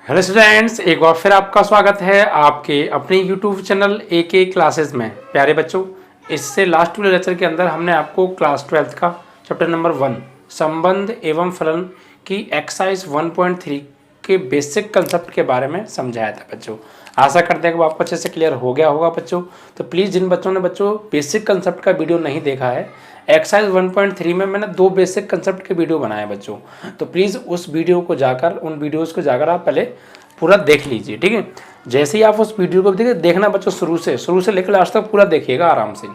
Hello students, एक बार फिर आपका स्वागत है आपके अपने यूट्यूब चैनल AK क्लासेस में। प्यारे बच्चों, इससे लास्ट वाले लेक्चर के अंदर हमने आपको क्लास 12 का चैप्टर नंबर 1 संबंध एवं फलन की एक्सरसाइज 1.3 के बेसिक कंसेप्ट के बारे में समझाया था बच्चों। आशा करते हैं कि वो आपको अच्छे से क्लियर हो गया होगा बच्चों। तो प्लीज़ जिन बच्चों ने बेसिक कंसेप्ट का वीडियो नहीं देखा है, एक्सरसाइज 1.3 में मैंने 2 बेसिक कंसेप्ट के वीडियो बनाए बच्चों, तो प्लीज़ उन वीडियोस को जाकर आप पहले पूरा देख लीजिए, ठीक है। जैसे ही आप उस वीडियो को देखना बच्चों, शुरू से लेकर लास्ट तक पूरा देखिएगा आराम से।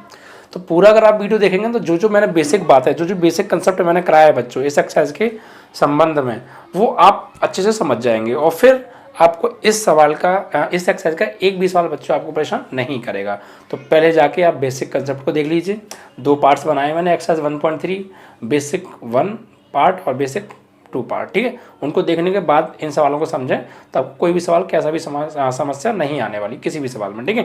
तो पूरा अगर आप वीडियो देखेंगे तो जो मैंने बेसिक बात है, जो बेसिक कंसेप्ट मैंने कराया है बच्चों इस एक्सरसाइज के संबंध में, वो आप अच्छे से समझ जाएंगे और फिर आपको इस एक्सरसाइज का एक भी सवाल बच्चों आपको परेशान नहीं करेगा। तो पहले जाके आप बेसिक कंसेप्ट को देख लीजिए। 2 पार्ट्स बनाए मैंने एक्सरसाइज 1.3, बेसिक 1 पार्ट और बेसिक 2 पार्ट, ठीक है। उनको देखने के बाद इन सवालों को समझें, तब कोई भी सवाल कैसा भी समस्या नहीं आने वाली किसी भी सवाल में, ठीक है।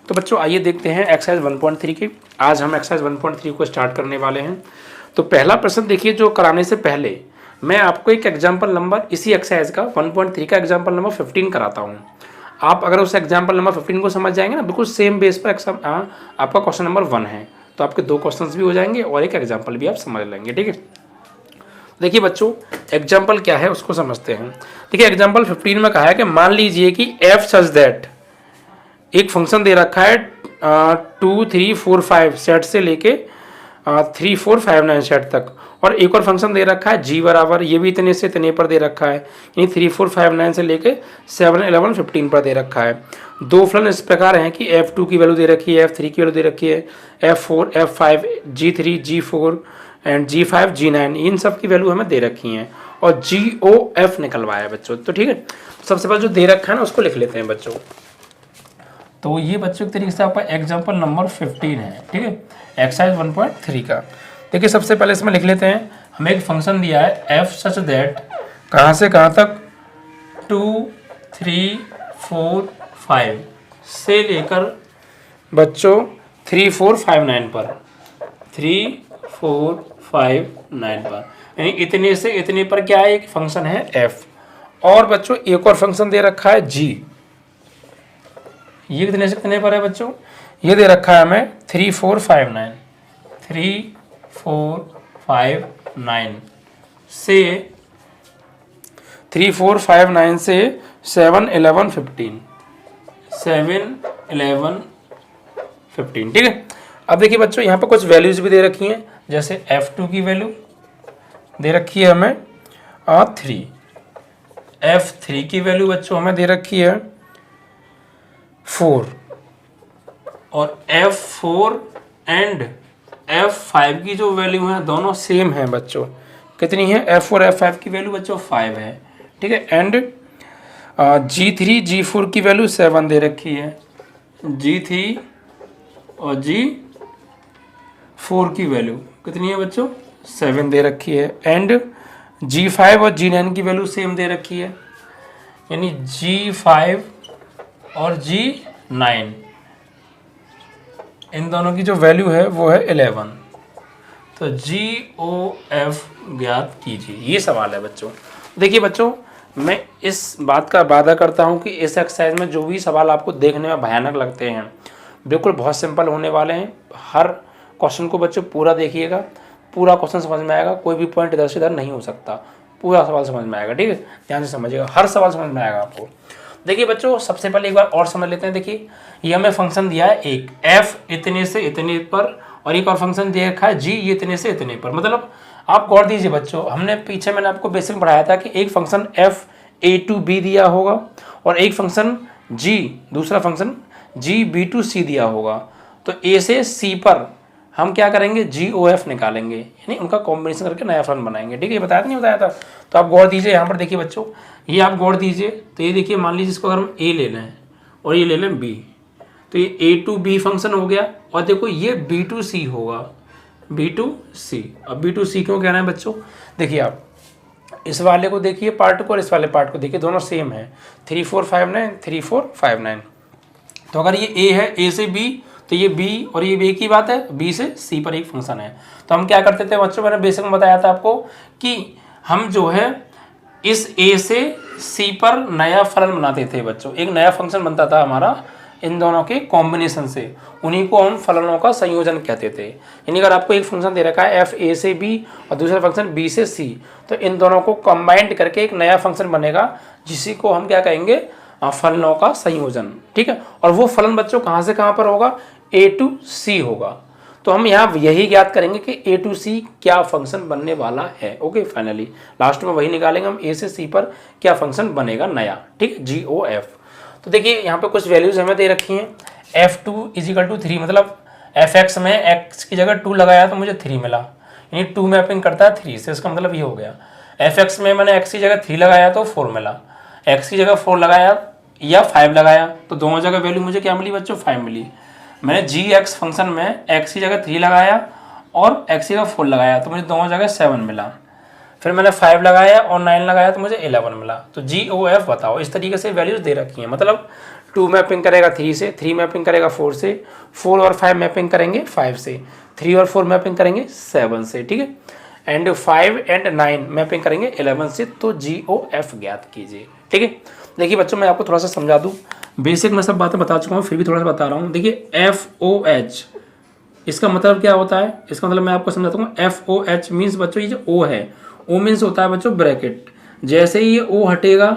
तो बच्चों आइए देखते हैं एक्सरसाइज 1.3 की। आज हम एक्सरसाइज 1.3 को स्टार्ट करने वाले हैं। तो पहला प्रश्न देखिए, जो कराने से पहले मैं आपको एक एग्जाम्पल नंबर इसी एक्सरसाइज का 1.3 का एग्जाम्पल नंबर 15 कराता हूँ। आप अगर उस एग्जाम्पल नंबर 15 को समझ जाएंगे ना, बिल्कुल सेम बेस पर आपका क्वेश्चन नंबर 1 है, तो आपके 2 क्वेश्चंस भी हो जाएंगे और एक एग्जाम्पल भी आप समझ लेंगे, ठीक है। देखिए बच्चों, एग्जाम्पल क्या है उसको समझते हैं। देखिए एग्जाम्पल 15 में कहा है कि मान लीजिए कि f सच दैट एक फंक्शन दे रखा है 2 3 4 5 सेट से लेके 3 4 5 9 सेट तक, और एक और फंक्शन दे रखा है g बराबर, ये भी इतने से इतने पर दे रखा है, यानी 3 4 5 9 से लेके 7 11 15 पर दे रखा है। 2 फलन इस प्रकार हैं कि f2 की वैल्यू दे रखी है, f3 की वैल्यू दे रखी है, f4 f5 g3 g4 and G5 G9, इन सब की वैल्यू हमें दे रखी हैं और GOF निकलवाया बच्चों। तो ठीक है, सबसे पहले जो दे रखा है ना उसको लिख लेते हैं बच्चों। तो ये बच्चों के तरीके से आपका एग्जाम्पल नंबर 15 है, ठीक है, एक्सरसाइज 1.3 का। देखिए सबसे पहले इसमें लिख लेते हैं, हमें एक फंक्शन दिया है f सच दैट कहाँ से कहाँ तक 2 3 4 5 से लेकर बच्चों 3 4 5 9 पर, 3 4 5 9 पर, यानी इतने से इतने पर क्या है, एक फंक्शन है f। और बच्चों एक और फंक्शन दे रखा है g, ये कितने से कितने पर है बच्चों, ये दे रखा है हमें 3 4 5 9, 3 4 5 9 से 3 4 5 9 से 7 11 15, 7 11 15, ठीक है। अब देखिए बच्चों यहाँ पर कुछ वैल्यूज भी दे रखी हैं, जैसे f2 की वैल्यू दे रखी है हमें 3, f3 की वैल्यू बच्चों हमें दे रखी है 4, और f4 एंड f5 की जो वैल्यू है दोनों सेम है बच्चों। कितनी है, f4 f5 की वैल्यू बच्चों 5 है, ठीक है। एंड g3 g4 की वैल्यू 7 दे रखी है, g3 और g4 की वैल्यू कितनी है बच्चों 7 दे रखी है। एंड g5 और g9 की वैल्यू सेम दे रखी है, यानी g5 और g9 इन दोनों की जो वैल्यू है वो है 11। तो GOF ज्ञात कीजिए, ये सवाल है बच्चों। देखिए बच्चों, मैं इस बात का वादा करता हूँ कि इस एक्सरसाइज में जो भी सवाल आपको देखने में भयानक लगते हैं, बिल्कुल बहुत सिंपल होने वाले हैं। हर क्वेश्चन को बच्चों पूरा देखिएगा, पूरा क्वेश्चन समझ में आएगा, कोई भी पॉइंट इधर से इधर नहीं हो सकता, पूरा सवाल समझ में आएगा, ठीक है। ध्यान से समझिएगा, हर सवाल समझ में आएगा आपको। देखिए बच्चों, सबसे पहले एक बार और समझ लेते हैं। देखिए ये हमें फंक्शन दिया है एक f इतने से इतने पर, और एक और फंक्शन दिया रखा है g ये इतने से इतने पर। मतलब आप गौर दीजिए बच्चों, हमने पीछे मैंने आपको बेसिक पढ़ाया था कि एक function f a to b दिया होगा और एक फंक्शन g, दूसरा function g b to c दिया होगा। तो a से c पर हम क्या करेंगे, GOF निकालेंगे, यानी उनका कॉम्बिनेशन करके नया फलन बनाएंगे, ठीक है। ये बताया था नहीं बताया था। तो आप गौर दीजिए यहाँ पर, देखिए बच्चों ये आप गौर दीजिए। तो ये देखिए, मान लीजिए इसको अगर हम a ले लें और ये ले लें b, तो ये a to b फंक्शन हो गया, और देखो ये b to c होगा, b to c। अब b to c क्यों कह रहे हैं बच्चों, देखिए आप इस वाले को देखिए पार्ट को और इस वाले पार्ट को देखिए, दोनों सेम है, 3 4 5 9 3 4 5 9। तो अगर ये a है, a से b, तो ये b और ये b की बात है, b से c पर एक फंक्शन है। तो हम क्या करते थे बच्चों, मैंने बेसिक में बताया था आपको कि हम जो है इस a से सी पर नया फलन बनाते थे बच्चों, एक नया फंक्शन बनता था हमारा इन दोनों के कॉम्बिनेशन से, उन्हीं को हम फलनों का संयोजन कहते थे। यानी अगर आपको एक फंक्शन दे रखा है एफ ए से बी और दूसरा फंक्शन बी से सी, तो इन दोनों को कंबाइंड करके एक नया फंक्शन बनेगा जिसी को हम क्या कहेंगे, फलनों का संयोजन। ठीक है, और वो फलन बच्चों कहाँ से कहाँ पर होगा, ए टू सी होगा। तो हम यहाँ यही ज्ञात करेंगे कि ए टू सी क्या फंक्शन बनने वाला है। ओके, फाइनली लास्ट में वही निकालेंगे हम, ए से सी पर क्या फंक्शन बनेगा नया। ठीक है, जी ओ एफ। तो देखिए यहाँ पे कुछ वैल्यूज हमें दे रखी हैं, एफ टू इजिकल टू 3, मतलब एफ एक्स में एक्स की जगह 2 लगाया तो मुझे 3 मिला, यानी 2 मैपिंग करता है 3 से, इसका मतलब ये हो गया। एफ एक्स में मैंने एक्स की जगह 3 लगाया तो 4 मिला, एक्स की जगह 4 लगाया या 5 लगाया तो दोनों जगह वैल्यू मुझे क्या मिली बच्चों, 5 मिली। मैंने जी एक्स फंक्शन में एक्स की जगह 3 लगाया और एक्स की जगह 4 लगाया तो मुझे दोनों जगह 7 मिला। फिर मैंने 5 लगाया और 9 लगाया तो मुझे 11 मिला। तो जी ओ एफ बताओ, इस तरीके से वैल्यूज दे रखी हैं, मतलब 2 मैपिंग करेगा 3 से, 3 मैपिंग करेगा 4 से, 4 और 5 मैपिंग करेंगे 5 से, 3 और 4 मैपिंग करेंगे 7 से। ठीक है, एंड 5 एंड 9 मैपिंग करेंगे 11 से। तो जी ओ एफ ज्ञात कीजिए। ठीक है, देखिए बच्चों मैं आपको थोड़ा सा समझा दूं, बेसिक मैं सब बातें बता चुका हूँ, फिर भी थोड़ा सा बता रहा हूँ। देखिए एफ ओ एच, इसका मतलब क्या होता है, इसका मतलब मैं आपको समझाता हूँ। एफ ओ एच मीन्स बच्चों ये जो ओ है, ओ मीन्स होता है बच्चों ब्रैकेट, जैसे ही ये ओ हटेगा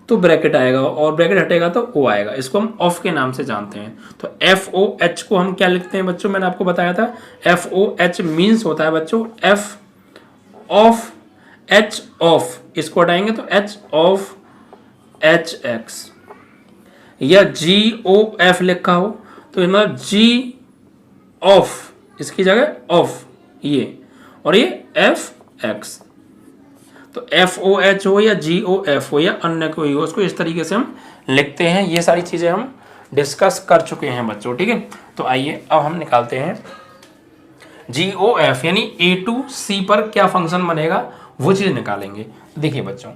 तो ब्रैकेट आएगा और ब्रैकेट हटेगा तो ओ आएगा, इसको हम ऑफ के नाम से जानते हैं। तो एफ ओ एच को हम क्या लिखते हैं बच्चों, मैंने आपको बताया था, एफ ओ एच मीन्स होता है बच्चों एफ ऑफ एच ऑफ, इसको हटाएंगे तो एच ऑफ एच एक्स, या जी ओ एफ लिखा हो तो मतलब जी ऑफ, इसकी जगह ऑफ ये, और ये एफ एक्स। तो एफ ओ एच हो या जी ओ एफ हो या अन्य कोई हो, उसको इस तरीके से हम लिखते हैं। ये सारी चीज़ें हम डिस्कस कर चुके हैं बच्चों। ठीक है, तो आइए अब हम निकालते हैं जी ओ एफ, यानी ए टू सी पर क्या फंक्शन बनेगा वो चीज़ निकालेंगे। देखिए बच्चों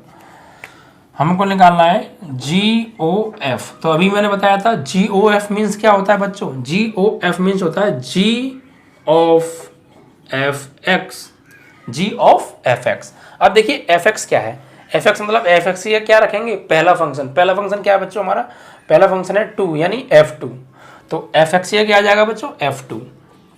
हमको निकालना है जी ओ एफ। तो अभी मैंने बताया था जी ओ एफ मीन्स क्या होता है बच्चों, जी ओ एफ मीन्स होता है G of F X, G of F X. अब देखिए एफ एक्स क्या है, एफ एक्स मतलब एफ एक्स ये क्या रखेंगे, पहला फंक्शन। पहला फंक्शन क्या है बच्चों, हमारा पहला फंक्शन है 2 यानी एफ टू। तो एफ एक्स ये क्या आ जाएगा बच्चों, एफ टू,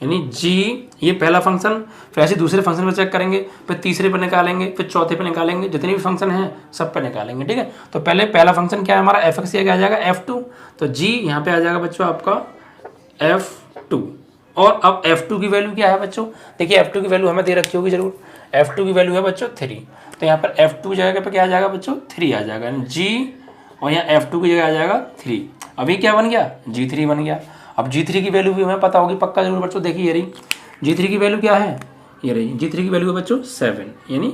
यानी जी ये पहला फंक्शन, फिर ऐसे दूसरे फंक्शन पर चेक करेंगे, फिर तीसरे पर निकालेंगे, फिर चौथे पर निकालेंगे, जितने भी फंक्शन हैं सब पे निकालेंगे। ठीक है, तो पहले पहला फंक्शन क्या है हमारा, एफ एक्स ये क्या आ जाएगा, एफ टू। तो जी यहाँ पे आ जाएगा बच्चों आपका एफ टू। और अब एफ टू की वैल्यू क्या है बच्चों, देखिए एफ टू की वैल्यू हमें दे रखी होगी जरूर, एफ टू की वैल्यू है बच्चों 3। तो यहाँ पर एफ टू जगह पे क्या आ जाएगा बच्चों, 3 आ जाएगा, जी और यहाँ एफ टू की जगह आ जाएगा 3। अभी क्या बन गया, जी 3 बन गया। अब जी 3 की वैल्यू भी हमें पता होगी पक्का जरूर बच्चों। देखिए ये रही जी 3 की वैल्यू क्या है, ये रही जी 3 की वैल्यू है बच्चों 7, यानी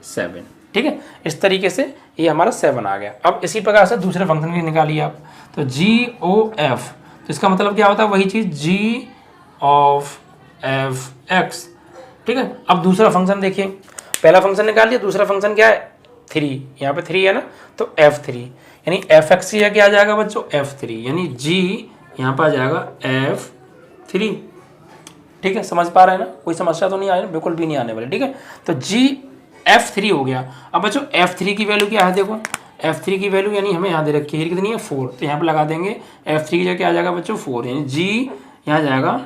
7। ठीक है, इस तरीके से ये हमारा 7 आ गया। अब इसी प्रकार से दूसरे फंक्शन की निकालिए आप, तो जी ओ एफ, तो इसका मतलब क्या होता है, वही चीज़ जी ऑफ एफ एक्स। ठीक है, अब दूसरा फंक्शन देखिए, पहला फंक्शन निकाल लिया, दूसरा फंक्शन क्या है 3, यहाँ पे 3 है ना, तो f3 यानी एफ एक्स या क्या आ जाएगा बच्चों f3, यानी g यहाँ पर आ जाएगा f3। ठीक है, समझ पा रहे हैं ना, कोई समस्या तो नहीं आ रही, बिल्कुल भी नहीं आने वाली। ठीक है, तो g f3 हो गया। अब बच्चों f3 की वैल्यू क्या है, देखो f3 की वैल्यू यानी हमें यहाँ दे रखी है कितनी है 4, तो यहाँ पे लगा देंगे f3 की जगह क्या आ जाएगा बच्चों 4, यानी g यहाँ जाएगा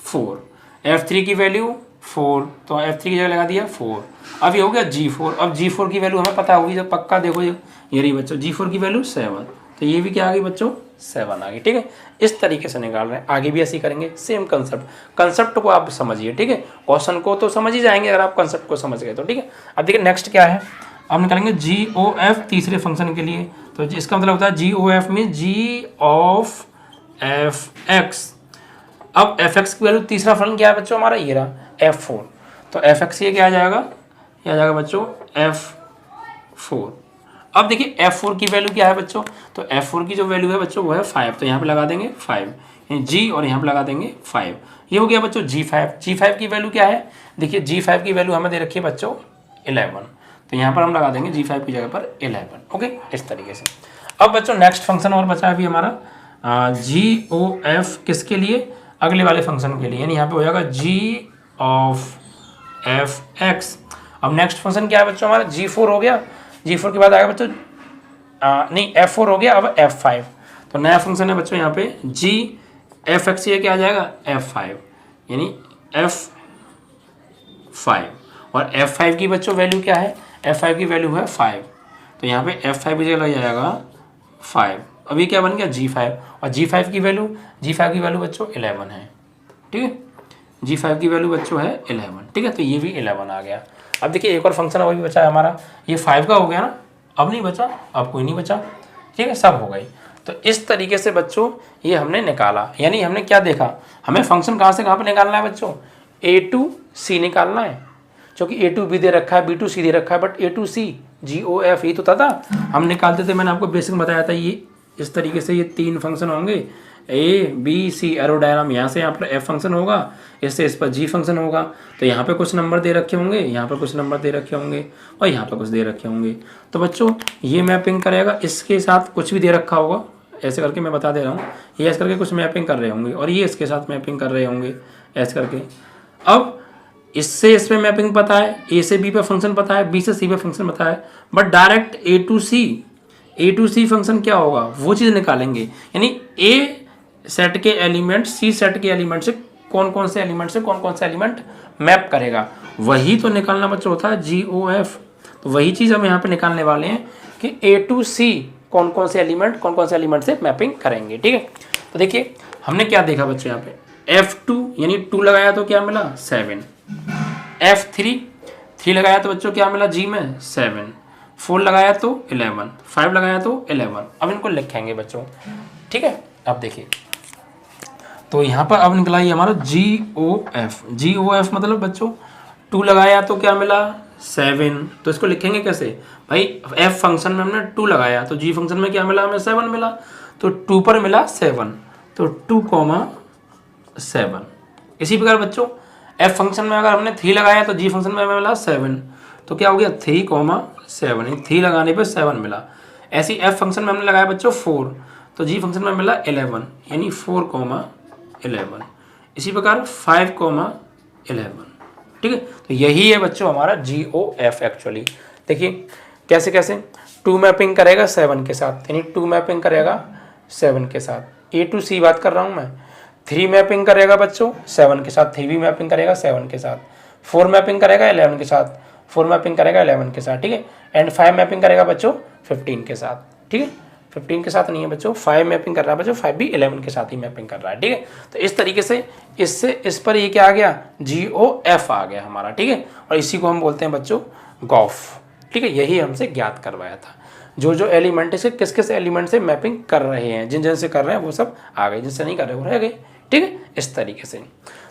4, f3 की वैल्यू 4, तो f3 की जगह लगा दिया 4। अब ये हो गया g4। अब g4 की वैल्यू हमें पता होगी जब पक्का, देखो ये रही बच्चों g4 की वैल्यू 7, तो ये भी क्या आ गई बच्चों 7 आ गई। ठीक है, इस तरीके से निकाल रहे हैं, आगे भी ऐसे ही करेंगे, सेम कंसेप्ट को आप समझिए। ठीक है, क्वेश्चन को तो समझ ही जाएंगे अगर आप कंसेप्ट को समझ गए तो। ठीक है, अब देखिए नेक्स्ट क्या है, अब निकालेंगे जी ओ एफ तीसरे फंक्शन के लिए। तो इसका मतलब होता है जी ओ एफ में जी ऑफ एफ एक्स। अब एफ एक्स की वैल्यू तीसरा फंक्शन क्या है बच्चों हमारा, ये रहा f4। तो एफ एक्स ये क्या आ जाएगा, ये आ जाएगा बच्चों f4। अब देखिए f4 की वैल्यू क्या है बच्चों, तो f4 की जो वैल्यू है बच्चों वो है 5, तो यहाँ पे लगा देंगे 5, g और यहाँ पे लगा देंगे 5। ये हो गया बच्चों g5। g5 की वैल्यू क्या है, देखिए g5 की वैल्यू हमें दे रखी है बच्चों 11, तो यहाँ पर हम लगा देंगे g5 की जगह पर 11। ओके, इस तरीके से। अब बच्चों नेक्स्ट फंक्शन और बचा है अभी हमारा जी ओ एफ, किसके लिए, अगले वाले फंक्शन के लिए, यानी यहाँ पे हो जाएगा जी ऑफ एफ एक्स। अब नेक्स्ट फंक्शन क्या है बच्चों हमारा, g4 हो गया, G4 के बाद आएगा बच्चों नहीं F4 हो गया, अब F5। तो नया फंक्शन है बच्चों यहाँ पे G F(x) ये क्या आ जाएगा F5, यानी F5। और F5 की बच्चों वैल्यू क्या है, F5 की वैल्यू है 5, तो यहाँ पे F5 की जगह लग जाएगा 5। अभी क्या बन गया G5, और G5 की वैल्यू बच्चों 11 है, ठीक है। G5 की वैल्यू बच्चों है 11, ठीक है। तो ये भी 11 आ गया। अब देखिए एक और फंक्शन अभी बचा है हमारा, ये 5 का हो गया ना, अब नहीं बचा, अब कोई नहीं बचा, ठीक है, सब हो गई। तो इस तरीके से बच्चों ये हमने निकाला, यानी हमने क्या देखा, हमें फंक्शन कहाँ से कहाँ पर निकालना है बच्चों, A to C निकालना है, क्योंकि A to B दे रखा है, B to C दे रखा है, but A to C GOF ये तो था हम निकालते थे। मैंने आपको बेसिक बताया था, ये इस तरीके से ये 3 फंक्शन होंगे, A B C एरोडायनाम, यहाँ से यहाँ पर F फंक्शन होगा, इससे इस पर G फंक्शन होगा। तो यहाँ पे कुछ नंबर दे रखे होंगे, यहाँ पर कुछ नंबर दे रखे होंगे, और यहाँ पर कुछ दे रखे होंगे। तो बच्चों ये मैपिंग करेगा, इसके साथ कुछ भी दे रखा होगा, ऐसे करके मैं बता दे रहा हूँ, ये ऐसे करके कुछ मैपिंग कर रहे होंगे, और ये इसके साथ मैपिंग कर रहे होंगे ऐसे करके। अब इससे इस पे मैपिंग पता है, A से B पे फंक्शन पता है, B से C पे फंक्शन पता है, but direct A to C function क्या होगा वो चीज़ निकालेंगे, यानी A सेट के एलिमेंट C सेट के एलिमेंट से कौन कौन से एलिमेंट मैप करेगा, वही तो निकालना बच्चों होता है GOF। तो वही चीज़ हम यहाँ पे निकालने वाले हैं कि A to C कौन कौन से एलिमेंट से मैपिंग करेंगे, ठीक है। तो देखिए हमने क्या देखा बच्चों, यहाँ पे F2 यानी 2 लगाया तो क्या मिला 7, F3 लगाया तो बच्चों क्या मिला G में 7, 4 लगाया तो 11, 5 लगाया तो 11। अब इनको लिखेंगे बच्चों, ठीक है। अब देखिए तो यहाँ पर अब निकला ये हमारा GOF मतलब बच्चों 2 लगाया तो क्या मिला 7, तो इसको लिखेंगे कैसे भाई, F फंक्शन में हमने 2 लगाया तो G फंक्शन में क्या मिला हमें 7 मिला, तो 2 पर मिला 7, तो 2,7। इसी प्रकार बच्चों F फंक्शन में अगर हमने 3 लगाया तो G फंक्शन में हमें मिला 7, तो क्या हो गया 3,7, 3 लगाने पे 7 मिला। ऐसे F फंक्शन में हमने लगाया बच्चों 4, तो G फंक्शन में मिला 11, यानी 4,11। इसी प्रकार 5,11, ठीक है। तो यही है बच्चों हमारा GOF एक्चुअली। देखिए कैसे कैसे 2 मैपिंग करेगा 7 के साथ, यानी 2 मैपिंग करेगा 7 के साथ, A to C बात कर रहा हूँ मैं। 3 मैपिंग करेगा बच्चों 7 के साथ, 3 भी मैपिंग करेगा 7 के साथ, 4 मैपिंग करेगा 11 के साथ, 4 मैपिंग करेगा 11 के साथ, ठीक है। एंड 5 मैपिंग करेगा बच्चों 15 के साथ, ठीक है। 15 के साथ नहीं है बच्चों, 5 मैपिंग कर रहा है बच्चों, 5 भी 11 के साथ ही मैपिंग कर रहा है, ठीक है। तो इस तरीके से इससे इस पर ये क्या आ गया GOF आ गया हमारा, ठीक है। और इसी को हम बोलते हैं बच्चों गॉफ, ठीक है। यही हमसे ज्ञात करवाया था, जो जो एलिमेंट से किस किस एलिमेंट से मैपिंग कर रहे हैं, जिन जिन से कर रहे हैं वो सब आ गए, जिनसे नहीं कर रहे वो रह गए, ठीक है। इस तरीके से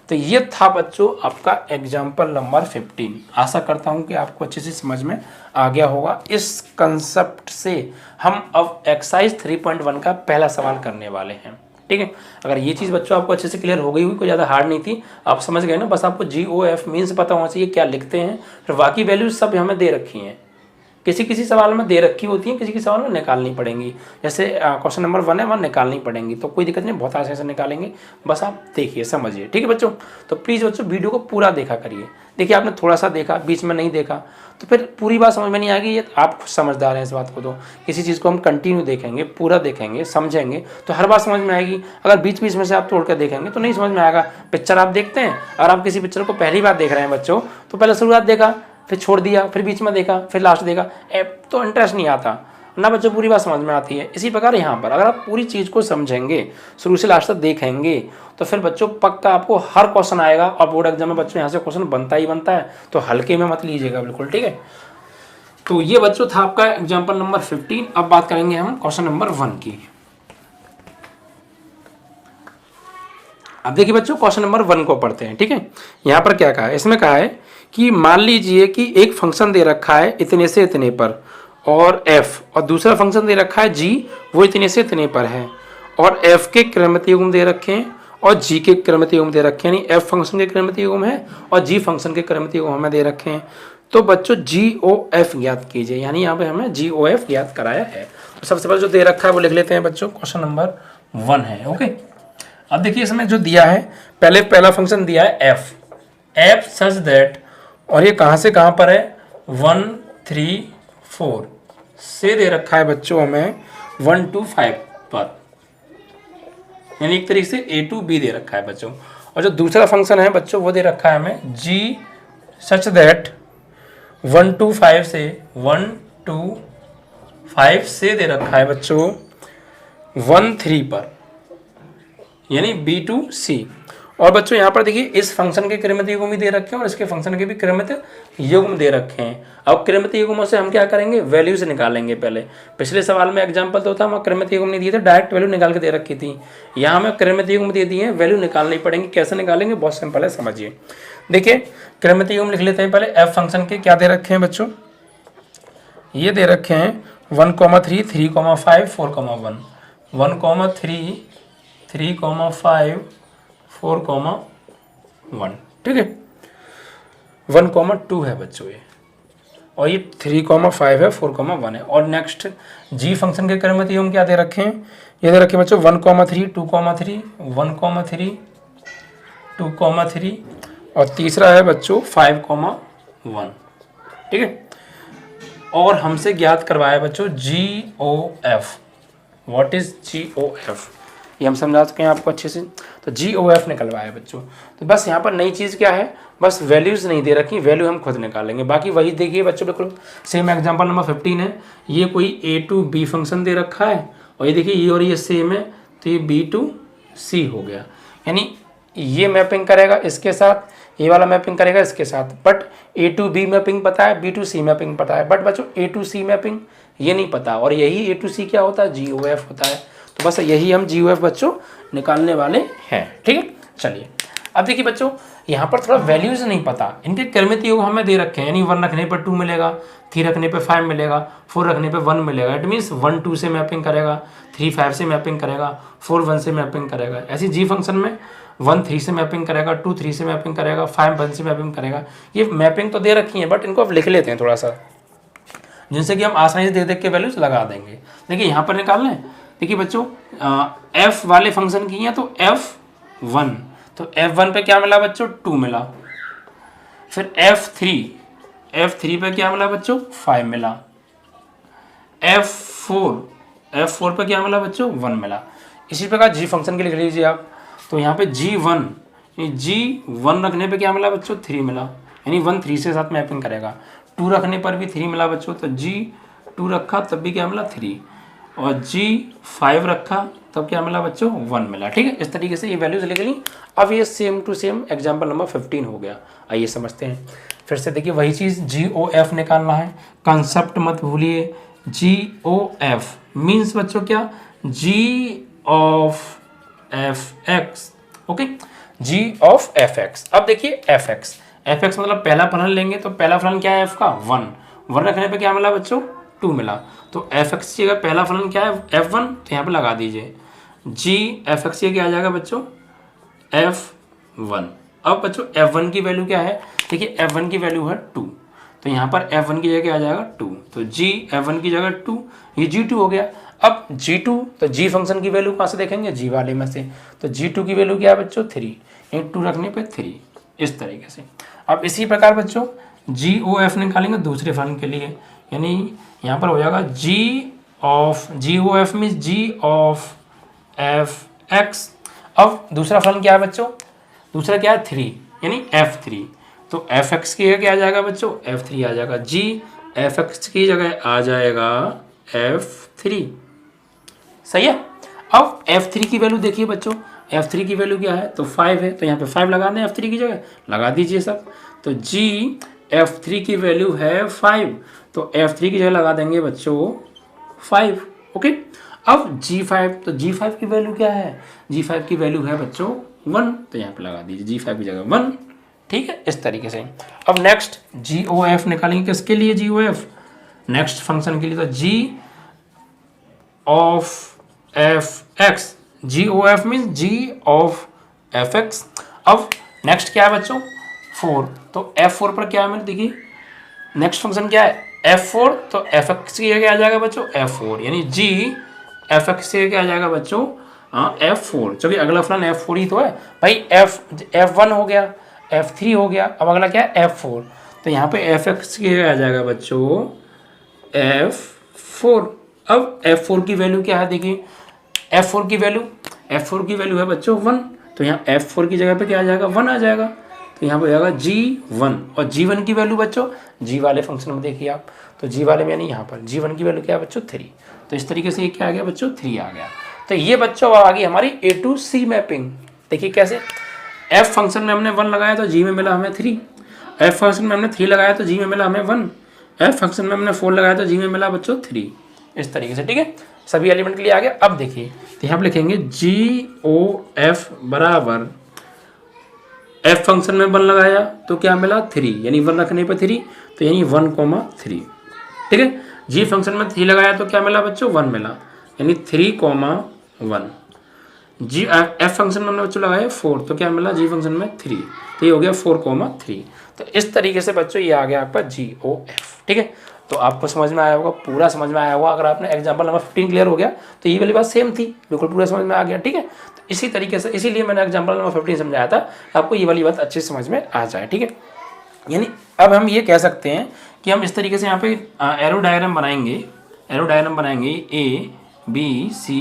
तो ये था बच्चों आपका एग्जाम्पल नंबर 15। आशा करता हूँ कि आपको अच्छे से समझ में आ गया होगा। इस कंसेप्ट से हम अब एक्सरसाइज 3.1 का पहला सवाल करने वाले हैं, ठीक है। अगर ये चीज़ बच्चों आपको अच्छे से क्लियर हो गई हुई, कोई ज़्यादा हार्ड नहीं थी, आप समझ गए ना। बस आपको GOF मीन्स पता होना चाहिए क्या लिखते हैं, फिर बाकी वैल्यूज सब हमें दे रखी हैं, किसी किसी सवाल में दे रखी होती है, किसी किसी सवाल में निकालनी पड़ेंगी। जैसे क्वेश्चन नंबर 1 है, वहाँ निकालनी पड़ेंगी, तो कोई दिक्कत नहीं, बहुत आसानी से निकालेंगे, बस आप देखिए समझिए, ठीक है बच्चों। तो प्लीज़ बच्चों वीडियो को पूरा देखा करिए। देखिए आपने थोड़ा सा देखा, बीच में नहीं देखा, तो फिर पूरी बात समझ में नहीं आएगी। ये आप खुद समझदार हैं इस बात को, तो किसी चीज़ को हम कंटिन्यू देखेंगे, पूरा देखेंगे, समझेंगे, तो हर बात समझ में आएगी। अगर बीच बीच में से आप तोड़ कर देखेंगे तो नहीं समझ में आएगा। पिक्चर आप देखते हैं, अगर आप किसी पिक्चर को पहली बार देख रहे हैं बच्चों, तो पहले शुरुआत देखा, फिर छोड़ दिया, फिर बीच में देखा, फिर लास्ट देखा, तो इंटरेस्ट नहीं आता ना बच्चों, पूरी बात समझ में आती है। इसी प्रकार यहाँ पर अगर आप पूरी चीज़ को समझेंगे, शुरू से लास्ट तक देखेंगे, तो फिर बच्चों पक्का आपको हर क्वेश्चन आएगा। और बोर्ड एग्जाम में बच्चों यहाँ से क्वेश्चन बनता ही बनता है, तो हल्के में मत लीजिएगा बिल्कुल, ठीक है। तो ये बच्चों था आपका एग्जाम्पल नंबर 15। अब बात करेंगे हम क्वेश्चन नंबर 1 की। अब देखिए बच्चों क्वेश्चन नंबर 1 को पढ़ते हैं, ठीक है। यहाँ पर क्या कहा है, इसमें कहा है कि मान लीजिए कि एक फंक्शन दे रखा है इतने से इतने पर, और f, और दूसरा फंक्शन दे रखा है g, वो इतने से इतने पर है, और f के क्रमितीय युग्म दे रखे हैं और g के क्रमितीय युग्म दे रखे हैं, यानी f फंक्शन के क्रमितीय युग्म है और g फंक्शन के क्रमितीय युग्म हमें दे रखे हैं। तो बच्चों GOF ज्ञात कीजिए, यानी यहाँ पे हमें GOF ज्ञात कराया है। तो सबसे पहले जो दे रखा है वो लिख लेते हैं बच्चों, क्वेश्चन नंबर 1 है, ओके। अब देखिए इसमें जो दिया है, पहला फंक्शन दिया है f सच दैट, और ये कहाँ से कहाँ पर है 1 3 4, से दे रखा है बच्चों हमें 1 to 5 पर, यानी एक तरीके से a to b दे रखा है बच्चों। और जो दूसरा फंक्शन है बच्चों वो दे रखा है हमें g सच दैट 1 to 5 से 1 to 5 से दे रखा है बच्चों 1 3 पर, यानी b to c। और बच्चों यहाँ पर देखिए इस फंक्शन के क्रमित युग्म भी दे रखे हैं और इसके फंक्शन के भी क्रमित युग्म दे रखे हैं। अब क्रमित युग्मों से हम क्या करेंगे, वैल्यूज निकालेंगे। पहले पिछले सवाल में एग्जांपल तो था, वहाँ क्रमित युग्म नहीं दिए थे, डायरेक्ट वैल्यू निकाल के दे रखी थी। यहाँ हमें क्रमित युग्म दे दिए हैं, वैल्यू निकालनी पड़ेंगी। कैसे निकालेंगे, बहुत सिंपल है, समझिए। देखिए क्रमित युग्म लिख लेते हैं पहले। एफ फंक्शन के क्या दे रखे हैं बच्चों, ये दे रखे हैं 1, 3, 3, 5, 4, 1, 1, 3, 3, 5, 4, 1, ठीक है। 1, 2 है बच्चों ये, और ये 3, 5 है, 4, 1 है। और नेक्स्ट जी फंक्शन के क्रमित युग्म क्या दे रखे हैं, ये दे रखे हैं बच्चों 1, 3, 2, 3, 1, 3, 2, 3, और तीसरा है बच्चों 5, 1, ठीक है। और हमसे ज्ञात करवाया बच्चों GOF। व्हाट इज GOF, ये हम समझा चुके हैं आपको अच्छे से। तो GOF निकलवाया बच्चों। तो बस यहाँ पर नई चीज़ क्या है, बस वैल्यूज़ नहीं दे रखी, वैल्यू हम खुद निकालेंगे। बाकी वही देखिए बच्चों, बिल्कुल सेम एग्जांपल नंबर 15 है। ये कोई A to B फंक्शन दे रखा है, और ये देखिए ये और ये सेम है, तो ये B to C हो गया। यानी ये मैपिंग करेगा इसके साथ, ये वाला मैपिंग करेगा इसके साथ। But A to B mapping पता है, B to C मैपिंग पता है, बट बच्चों A to C मैपिंग ये नहीं पता। और यही A to C क्या होता है, GOF होता है। तो बस यही हम GOF बच्चों निकालने वाले हैं, ठीक है। चलिए अब देखिए बच्चों, यहाँ पर थोड़ा वैल्यूज नहीं पता, इनके क्रमित योग हमें दे रखे हैं। यानी 1 रखने पर 2 मिलेगा, 3 रखने पर 5 मिलेगा, 4 रखने पर 1 मिलेगा। इट मीन्स 1 2 से मैपिंग करेगा, 3 5 से मैपिंग करेगा, 4 1 से मैपिंग करेगा। ऐसी जी फंक्शन में 1 3 से मैपिंग करेगा, 2 3 से मैपिंग करेगा, 5 1 से मैपिंग करेगा। ये मैपिंग तो दे रखी है, बट इनको अब लिख लेते हैं थोड़ा सा, जिनसे कि हम आसानी से देख के वैल्यूज लगा देंगे। देखिए यहाँ पर निकालना है। देखिए बच्चों f वाले फंक्शन की है तो f1, तो f1 पे क्या मिला बच्चों, 2 मिला। फिर f3 पे क्या मिला बच्चों, 5 मिला। f4 पे क्या मिला बच्चों, 1 मिला। इसी प्रकार g फंक्शन के लिख लीजिए आप। तो यहाँ पे g1 रखने पे क्या मिला बच्चों, 3 मिला। यानी 1 3 से साथ मैपिंग करेगा। 2 रखने पर भी 3 मिला बच्चों, तो g2 रखा तब भी क्या मिला, 3। और g5 रखा तब क्या मिला बच्चों, 1 मिला, ठीक है। इस तरीके से ये वैल्यूज लिख ली। अब ये same to same example number 15 हो गया। आइए समझते हैं फिर से। देखिए वही चीज़ GOF निकालना है, कंसेप्ट मत भूलिए। GOF मीन्स बच्चों क्या, G of fx, okay, G of fx। अब देखिए fx मतलब पहला फलन लेंगे, तो पहला फलन क्या है f का, 1 रखने पे क्या मिला बच्चों, 2 मिला। तो fx की जगह पहला फलन क्या है, f1, तो यहाँ पे लगा दीजिए g fx की क्या आ जाएगा बच्चों, f1। अब बच्चों f1 की वैल्यू क्या है, देखिए f1 की वैल्यू है 2, तो यहाँ पर f1 की जगह क्या आ जाएगा, 2। तो g f1 की जगह 2, ये g2 हो गया। अब g2, तो g फंक्शन की वैल्यू कहाँ से देखेंगे, g वाले में से। तो g2 की वैल्यू क्या है बच्चों, 3, यानी 2 रखने पे 3, इस तरीके से। अब इसी प्रकार बच्चों GOF निकालेंगे दूसरे फलन के लिए। यानी यहाँ पर हो जाएगा GOF means G of fx। अब दूसरा फलन क्या है बच्चों, दूसरा क्या है, 3, यानी f3। तो fx की जगह क्या आ जाएगा बच्चों, f3 आ जाएगा। G fx की जगह आ जाएगा f3, सही है। अब f3 की वैल्यू देखिए बच्चों, f3 की वैल्यू क्या है, तो 5 है, तो यहाँ पे 5 लगा दें f3 की जगह, लगा दीजिए सब। तो G f3 की वैल्यू है 5, तो f3 की जगह लगा देंगे बच्चों 5, ओके। अब G5, तो G5 की वैल्यू क्या है, G5 की वैल्यू है बच्चों 1, तो यहाँ पे लगा दीजिए G5 की जगह 1, ठीक है, इस तरीके से। अब नेक्स्ट GOF निकालेंगे, किसके लिए GOF, नेक्स्ट फंक्शन के लिए। तो G of fx, GOF means G of fx। अब नेक्स्ट क्या है बच्चों, 4, तो f4 पर क्या है, देखिए नेक्स्ट फंक्शन क्या है, f4, तो fx की जगह आ जाएगा बच्चों f4, यानी G fx की जगह आ जाएगा बच्चों f4। चलिए अगला फलन f4 ही तो है भाई, f1 हो गया, f3 हो गया, अब अगला क्या है f4, तो यहाँ पे fx की जगह आ जाएगा बच्चों f4। 4। अब f4 की वैल्यू क्या है, देखिए f4 की वैल्यू है बच्चों 1, तो यहाँ f4 की जगह पे क्या आ जाएगा, 1 आ जाएगा, तो यहाँ पे हो जाएगा g1। और g1 की वैल्यू बच्चों g वाले फंक्शन में देखिए आप, तो g वाले में यानी यहाँ पर g1 की वैल्यू क्या है बच्चों 3। तो इस तरीके से ये क्या आ गया बच्चों 3 आ गया। तो ये बच्चों आ गई हमारी A to C मैपिंग। देखिए कैसे, f फंक्शन में हमने 1 लगाया तो g में मिला हमें 3, f फंक्शन में हमने 3 लगाया तो g में मिला हमें 1, f फंक्शन में हमने 4 लगाया तो g में मिला बच्चों 3। इस तरीके से, ठीक है, सभी एलिमेंट के लिए आ गया। अब देखिए तो यहाँ पे लिखेंगे GOF बराबर f फंक्शन में 1 लगाया तो क्या मिला 3, यानी 1 रखने पर 3, तो यानी 1,3, ठीक है। g फंक्शन में 3 लगाया तो क्या मिला बच्चों 1 मिला, यानी 3,1। जी f फंक्शन में हमने बच्चों लगाया 4 तो क्या मिला g फंक्शन में 3, तो ये हो गया 4,3। तो इस तरीके से बच्चों ये आ गया आपका GOF, ठीक है। तो आपको समझ में आया होगा, पूरा समझ में आया होगा। अगर आपने एग्जाम्पल नंबर 15 क्लियर हो गया तो ये वाली बात सेम थी, बिल्कुल पूरा समझ में आ गया, ठीक है। तो इसी तरीके से, इसीलिए मैंने एग्जाम्पल नंबर 15 समझाया था, आपको ये वाली बात अच्छे से समझ में आ जाए, ठीक है। यानी अब हम ये कह सकते हैं कि हम इस तरीके से यहाँ पे एरो डायग्राम बनाएंगे A B C,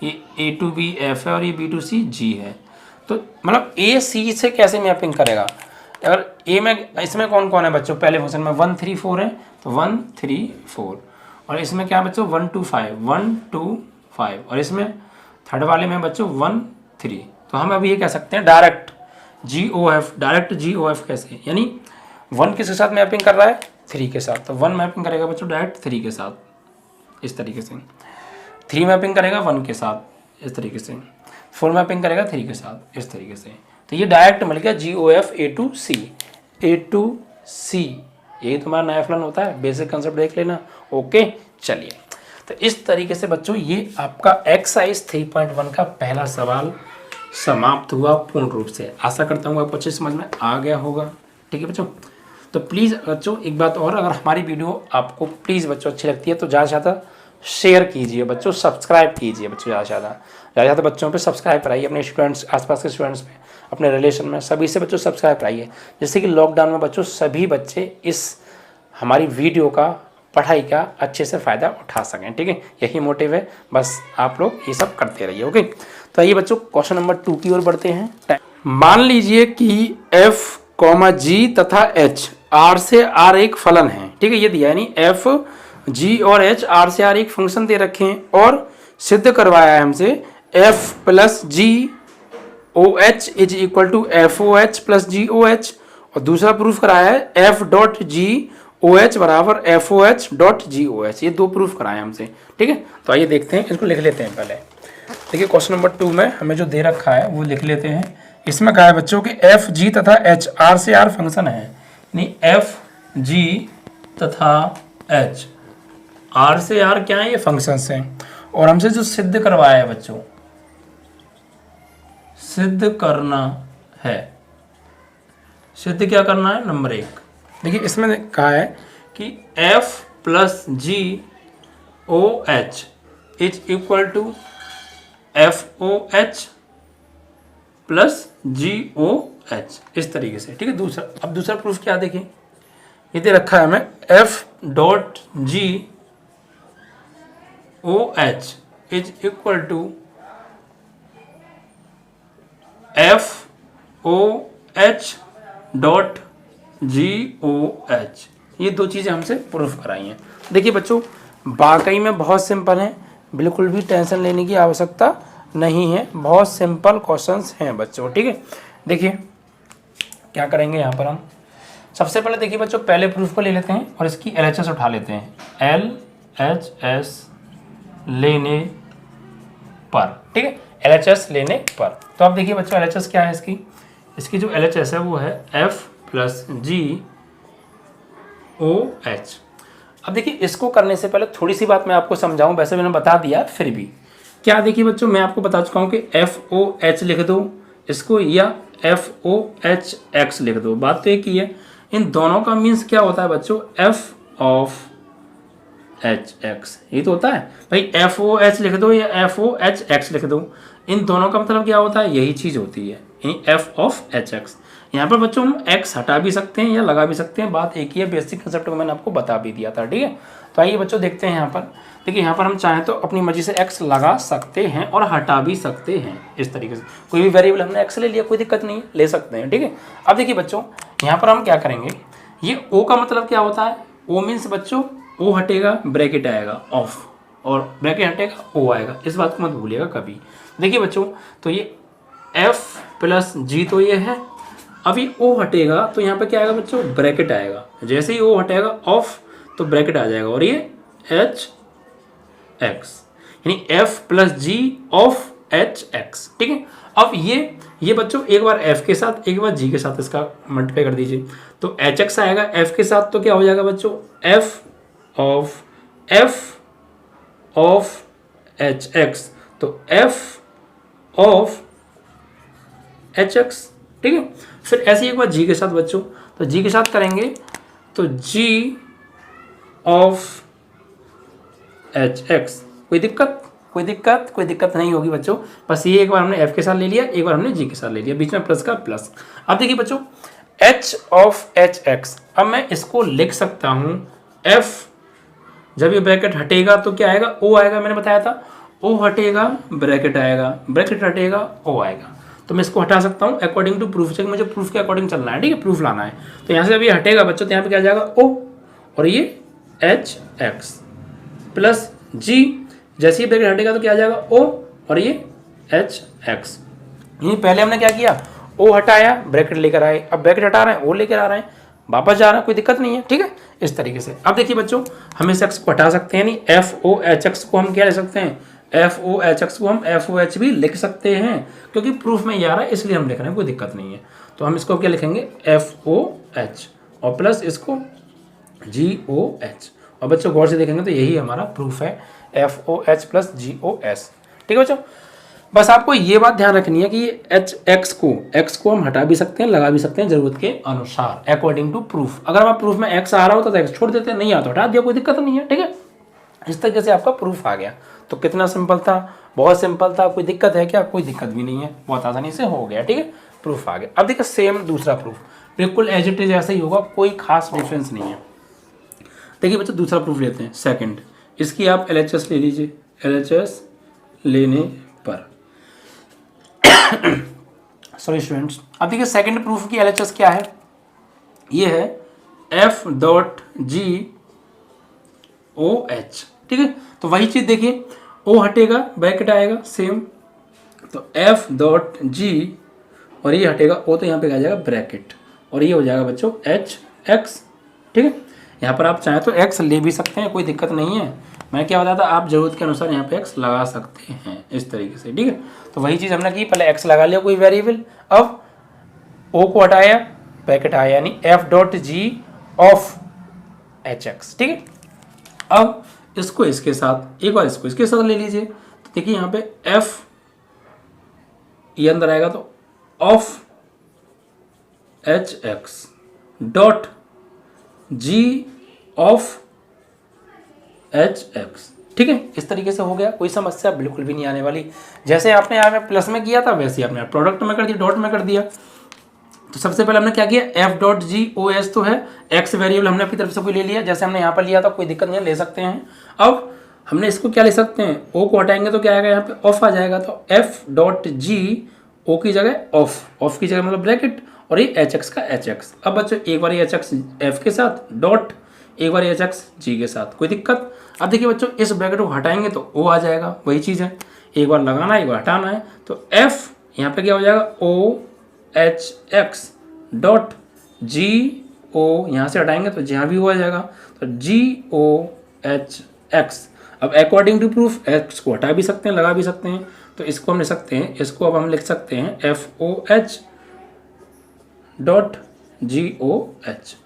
ये A to B F है और ये B to C G है। तो मतलब A C से कैसे मैपिंग करेगा, अगर A में इसमें कौन कौन है बच्चों, पहले फंक्शन में 1 3 4 है, तो 1 3 4, और इसमें क्या है बच्चों 1 2 5, और इसमें थर्ड वाले में बच्चों 1 3। तो हम अभी ये कह सकते हैं डायरेक्ट GOF कैसे, यानी 1 किसके साथ मैपिंग कर रहा है 3 के साथ, तो 1 मैपिंग करेगा बच्चों डायरेक्ट 3 के साथ, इस तरीके से 3 मैपिंग करेगा 1 के साथ, इस तरीके से 4 मैपिंग करेगा 3 के साथ, इस तरीके से। तो ये डायरेक्ट मिल गया GOF A to C। यही तुम्हारा नया प्लान होता है, बेसिक कंसेप्ट देख लेना, ओके। चलिए, तो इस तरीके से बच्चों ये आपका एक्सरसाइज 3.1 का पहला सवाल समाप्त हुआ पूर्ण रूप से। आशा करता हूँ आपको अच्छे समझ में आ गया होगा, ठीक है बच्चों। तो प्लीज़ बच्चों एक बात और, अगर हमारी वीडियो आपको प्लीज़ बच्चों अच्छी लगती है तो ज़्यादा से ज़्यादा शेयर कीजिए बच्चों, सब्सक्राइब कीजिए बच्चों, ज़्यादा से ज़्यादा बच्चों पे सब्सक्राइब कराइए, अपने स्टूडेंट्स, आसपास के स्टूडेंट्स में, अपने रिलेशन में, सभी से बच्चों सब्सक्राइब कराइए, जिससे कि लॉकडाउन में बच्चों सभी बच्चे इस हमारी वीडियो का, पढ़ाई का अच्छे से फ़ायदा उठा सकें, ठीक है। यही मोटिव है, बस आप लोग ये सब करते रहिए, ओके। तो आइए बच्चों क्वेश्चन नंबर 2 की ओर बढ़ते हैं। मान लीजिए कि F, G तथा H R से R एक फलन है, ठीक है, ये दिया है, यानी F G और H R से R एक फंक्शन दे रखे हैं और सिद्ध करवाया है हमसे F plus G O H is equal to F O H plus G O H, और दूसरा प्रूफ कराया है F dot G O H बराबर F O H dot G O H. ये 2 प्रूफ कराए हमसे, ठीक है। तो आइए देखते हैं, इसको लिख लेते हैं पहले। देखिए क्वेश्चन नंबर 2 में हमें जो दे रखा है वो लिख लेते हैं। इसमें कहा है बच्चों कि एफ जी तथा एच आर से आर फंक्शन है, यानी एफ जी तथा एच आर से आर क्या है, ये फंक्शंस हैं। और हमसे जो सिद्ध करवाया है बच्चों, सिद्ध करना है, सिद्ध क्या करना है, नंबर 1। देखिए इसमें कहा है कि F plus G O H is equal to F O H plus G O H, इस तरीके से, ठीक है। अब दूसरा प्रूफ क्या, देखिए ये दे रखा है हमें F dot G O H is equal to F O H dot G O H. ये 2 चीज़ें हमसे प्रूफ कराई हैं। देखिए बच्चों वाकई में बहुत सिंपल है, बिल्कुल भी टेंशन लेने की आवश्यकता नहीं है, बहुत सिंपल क्वेश्चंस हैं बच्चों, ठीक है। देखिए क्या करेंगे यहाँ पर हम, सबसे पहले देखिए बच्चों पहले प्रूफ को ले लेते हैं और इसकी LHS उठा लेते हैं, LHS लेने पर, ठीक है, LHS लेने पर। तो अब देखिए बच्चों LHS क्या है, इसकी जो LHS है वो है F plus G O H. अब देखिए इसको करने से पहले थोड़ी सी बात मैं आपको समझाऊं, वैसे मैंने बता दिया फिर भी क्या, देखिए बच्चों मैं आपको बता चुका हूं कि FOH लिख दो इसको या FOHX लिख दो, बात तो एक ही है। इन दोनों का मीन्स क्या होता है बच्चों, F ऑफ HX, ये तो होता है भाई। FOH लिख दो या FOHX लिख दो, इन दोनों का मतलब क्या होता है, यही चीज़ होती है, यानी F ऑफ HX। यहाँ पर बच्चों हम x हटा भी सकते हैं या लगा भी सकते हैं, बात एक ही है, बेसिक कंसेप्ट को मैंने आपको बता भी दिया था, ठीक है। तो आइए बच्चों देखते हैं यहाँ पर, देखिए यहाँ पर हम चाहें तो अपनी मर्जी से x लगा सकते हैं और हटा भी सकते हैं। इस तरीके से कोई भी वेरिएबल हमने x ले लिया, कोई दिक्कत नहीं है, ले सकते हैं, ठीक है। अब देखिए बच्चों यहाँ पर हम क्या करेंगे, ये o का मतलब क्या होता है, o मीन्स बच्चों o हटेगा ब्रैकेट आएगा ऑफ, और ब्रैकेट हटेगा o आएगा, इस बात को मत भूलिएगा कभी। देखिए बच्चों तो ये f प्लस g तो ये है, अभी o हटेगा तो यहाँ पे क्या आएगा बच्चों, ब्रैकेट आएगा, जैसे ही o हटेगा ऑफ तो ब्रैकेट आ जाएगा, और ये h x यानी f plus G of H X, ठीक है। अब ये बच्चों एक बार f के साथ एक बार g के साथ इसका मल्टीप्लाई कर दीजिए, तो एच एक्स आएगा f के साथ, तो क्या हो जाएगा बच्चों, f ऑफ एच एक्स, तो f ऑफ एच एक्स, ठीक है। फिर ऐसे ही एक बार g के साथ बच्चों, तो g के साथ करेंगे तो g ऑफ एच एक्स, कोई दिक्कत नहीं होगी बच्चों, बस ये एक बार हमने f के साथ ले लिया, एक बार हमने g के साथ ले लिया, बीच में प्लस का प्लस। अब देखिए बच्चों h ऑफ एच एक्स, अब मैं इसको लिख सकता हूँ f, जब ये ब्रैकेट हटेगा तो क्या आएगा, o आएगा, मैंने बताया था o हटेगा ब्रैकेट आएगा, ब्रैकेट हटेगा o आएगा, तो मैं इसको हटा सकता हूँ अकॉर्डिंग टू प्रूफ, चेक मुझे प्रूफ के अकॉर्डिंग चलना है, ठीक है, प्रूफ लाना है। तो यहाँ से अभी हटेगा बच्चों, तो यहाँ पे क्या आ जाएगा o, और ये एच एक्स प्लस जी, जैसे ही ब्रैकेट हटेगा तो क्या आ जाएगा o, और ये एच एक्स। ये पहले हमने क्या किया, o हटाया ब्रैकेट लेकर आए, अब ब्रैकेट हटा रहे हैं o लेकर आ रहे हैं, वापस जा रहा है, कोई दिक्कत नहीं है, ठीक है, इस तरीके से। अब देखिए बच्चों हम इस एक्स को हटा सकते हैं, नहीं एफ ओ एच एक्स को हम क्या ले सकते हैं, एफ ओ एच एक्स को हम एफ ओ एच भी लिख सकते हैं, क्योंकि प्रूफ में ये आ रहा है इसलिए हम लिख रहे हैं, कोई दिक्कत नहीं है। तो हम इसको क्या लिखेंगे, एफ ओ एच और प्लस इसको जी ओ एच, और बच्चों गौर से देखेंगे तो यही हमारा प्रूफ है, F O H plus G O S, ठीक है बच्चों। बस आपको ये बात ध्यान रखनी है कि ये एच एक्स को हम हटा भी सकते हैं, लगा भी सकते हैं जरूरत के अनुसार, अकॉर्डिंग टू प्रूफ। अगर हमारा प्रूफ में एक्स आ रहा होता तो एक्स छोड़ देते, नहीं आता हटा दिया, कोई दिक्कत नहीं है, ठीक है। इस तरीके से आपका प्रूफ आ गया, तो कितना सिंपल था, बहुत सिंपल था, कोई दिक्कत है क्या, कोई दिक्कत भी नहीं है, बहुत आसानी से हो गया, ठीक है, प्रूफ आ गया। अब देखिए सेम दूसरा प्रूफ बिल्कुल एज इट इज ऐसा ही होगा, कोई खास डिफरेंस नहीं है। देखिए बच्चों दूसरा प्रूफ लेते हैं, सेकंड, इसकी आप LHS ले लीजिए, LHS लेने पर सॉरी स्टूडेंट्स, अब देखिए सेकंड प्रूफ की LHS क्या है, ये है F dot G O H, ठीक है। तो वही चीज देखिए, ओ हटेगा ब्रैकेट आएगा सेम, तो एफ डॉट जी, और ये हटेगा ओ, तो यहाँ पे आ जाएगा ब्रैकेट, और ये हो जाएगा बच्चों एच एक्स, ठीक है। यहाँ पर आप चाहें तो एक्स ले भी सकते हैं, कोई दिक्कत नहीं है, मैं क्या बताया था, आप जरूरत के अनुसार यहाँ पे एक्स लगा सकते हैं इस तरीके से, ठीक है। तो वही चीज़ हमने की, पहले एक्स लगा लिया कोई वेरिएबल, अब ओ को हटाया ब्रैकेट आया, यानी F dot ji of H X, ठीक है। अब इसको इसके साथ, एक बार इसको इसके साथ ले लीजिए, तो देखिए यहाँ पे एफ ये अंदर आएगा, तो of H X dot ji of H X, ठीक है। इस तरीके से हो गया, कोई समस्या बिल्कुल भी नहीं आने वाली। जैसे आपने यहाँ में प्लस में किया था वैसे ही आपने प्रोडक्ट में कर दिया, डॉट में कर दिया। तो सबसे पहले हमने क्या किया, F dot G O S तो है, एक्स वेरिएबल हमने अपनी तरफ से कोई ले लिया, जैसे हमने यहाँ पर लिया था, कोई दिक्कत नहीं है, ले सकते हैं। अब हमने इसको क्या ले सकते हैं, ओ को हटाएंगे तो क्या आएगा, यहाँ पे ऑफ आ जाएगा, तो एफ डॉट जी ओ की जगह ऑफ की जगह मतलब ब्रैकेट, और ये एच एक्स का एच एक्स। अब बच्चों एक बार एच एक्स एफ के साथ डॉट, एक बार एच एक्स जी के साथ, कोई दिक्कत। अब देखिए बच्चों इस ब्रैकेट को हटाएंगे तो ओ आ जाएगा, वही चीज़ है, एक बार लगाना है एक बार हटाना है, तो एफ यहाँ पे क्या हो जाएगा, O H X dot G O, यहाँ से हटाएंगे तो जहाँ भी ओ आ जाएगा, तो जी ओ एच एक्स। अब अकॉर्डिंग टू प्रूफ एक्स को हटा भी सकते हैं, लगा भी सकते हैं, तो इसको हम लिख सकते हैं, इसको अब हम लिख सकते हैं F O H dot G O H,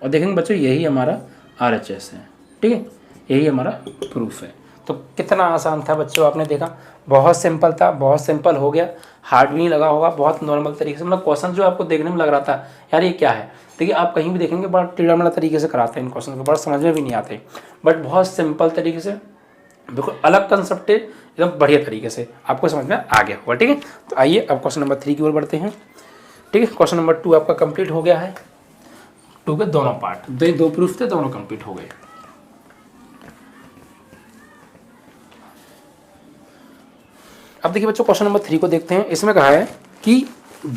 और देखेंगे बच्चों यही हमारा RHS है, ठीक है, यही हमारा प्रूफ है। तो कितना आसान था बच्चों, आपने देखा, बहुत सिंपल था, बहुत सिंपल हो गया, हार्ड भी नहीं लगा होगा, बहुत नॉर्मल तरीके से, मतलब क्वेश्चन जो आपको देखने में लग रहा था यार ये क्या है, देखिए आप कहीं भी देखेंगे बड़ा टेढ़ा-मेढ़ा तरीके से कराते हैं इन क्वेश्चन को, बड़ा समझ में भी नहीं आते, बट बहुत सिंपल तरीके से, बिल्कुल अलग कंसेप्ट है, एकदम बढ़िया तरीके से आपको समझ में आ गया होगा, ठीक है। तो आइए अब क्वेश्चन नंबर 3 की ओर बढ़ते हैं। ठीक है, क्वेश्चन नंबर 2 आपका कंप्लीट हो गया है। 2 के दोनों पार्ट, दो प्रूफ थे, दोनों कंप्लीट हो गए। अब देखिए बच्चों क्वेश्चन नंबर 3 को देखते हैं। इसमें कहा है कि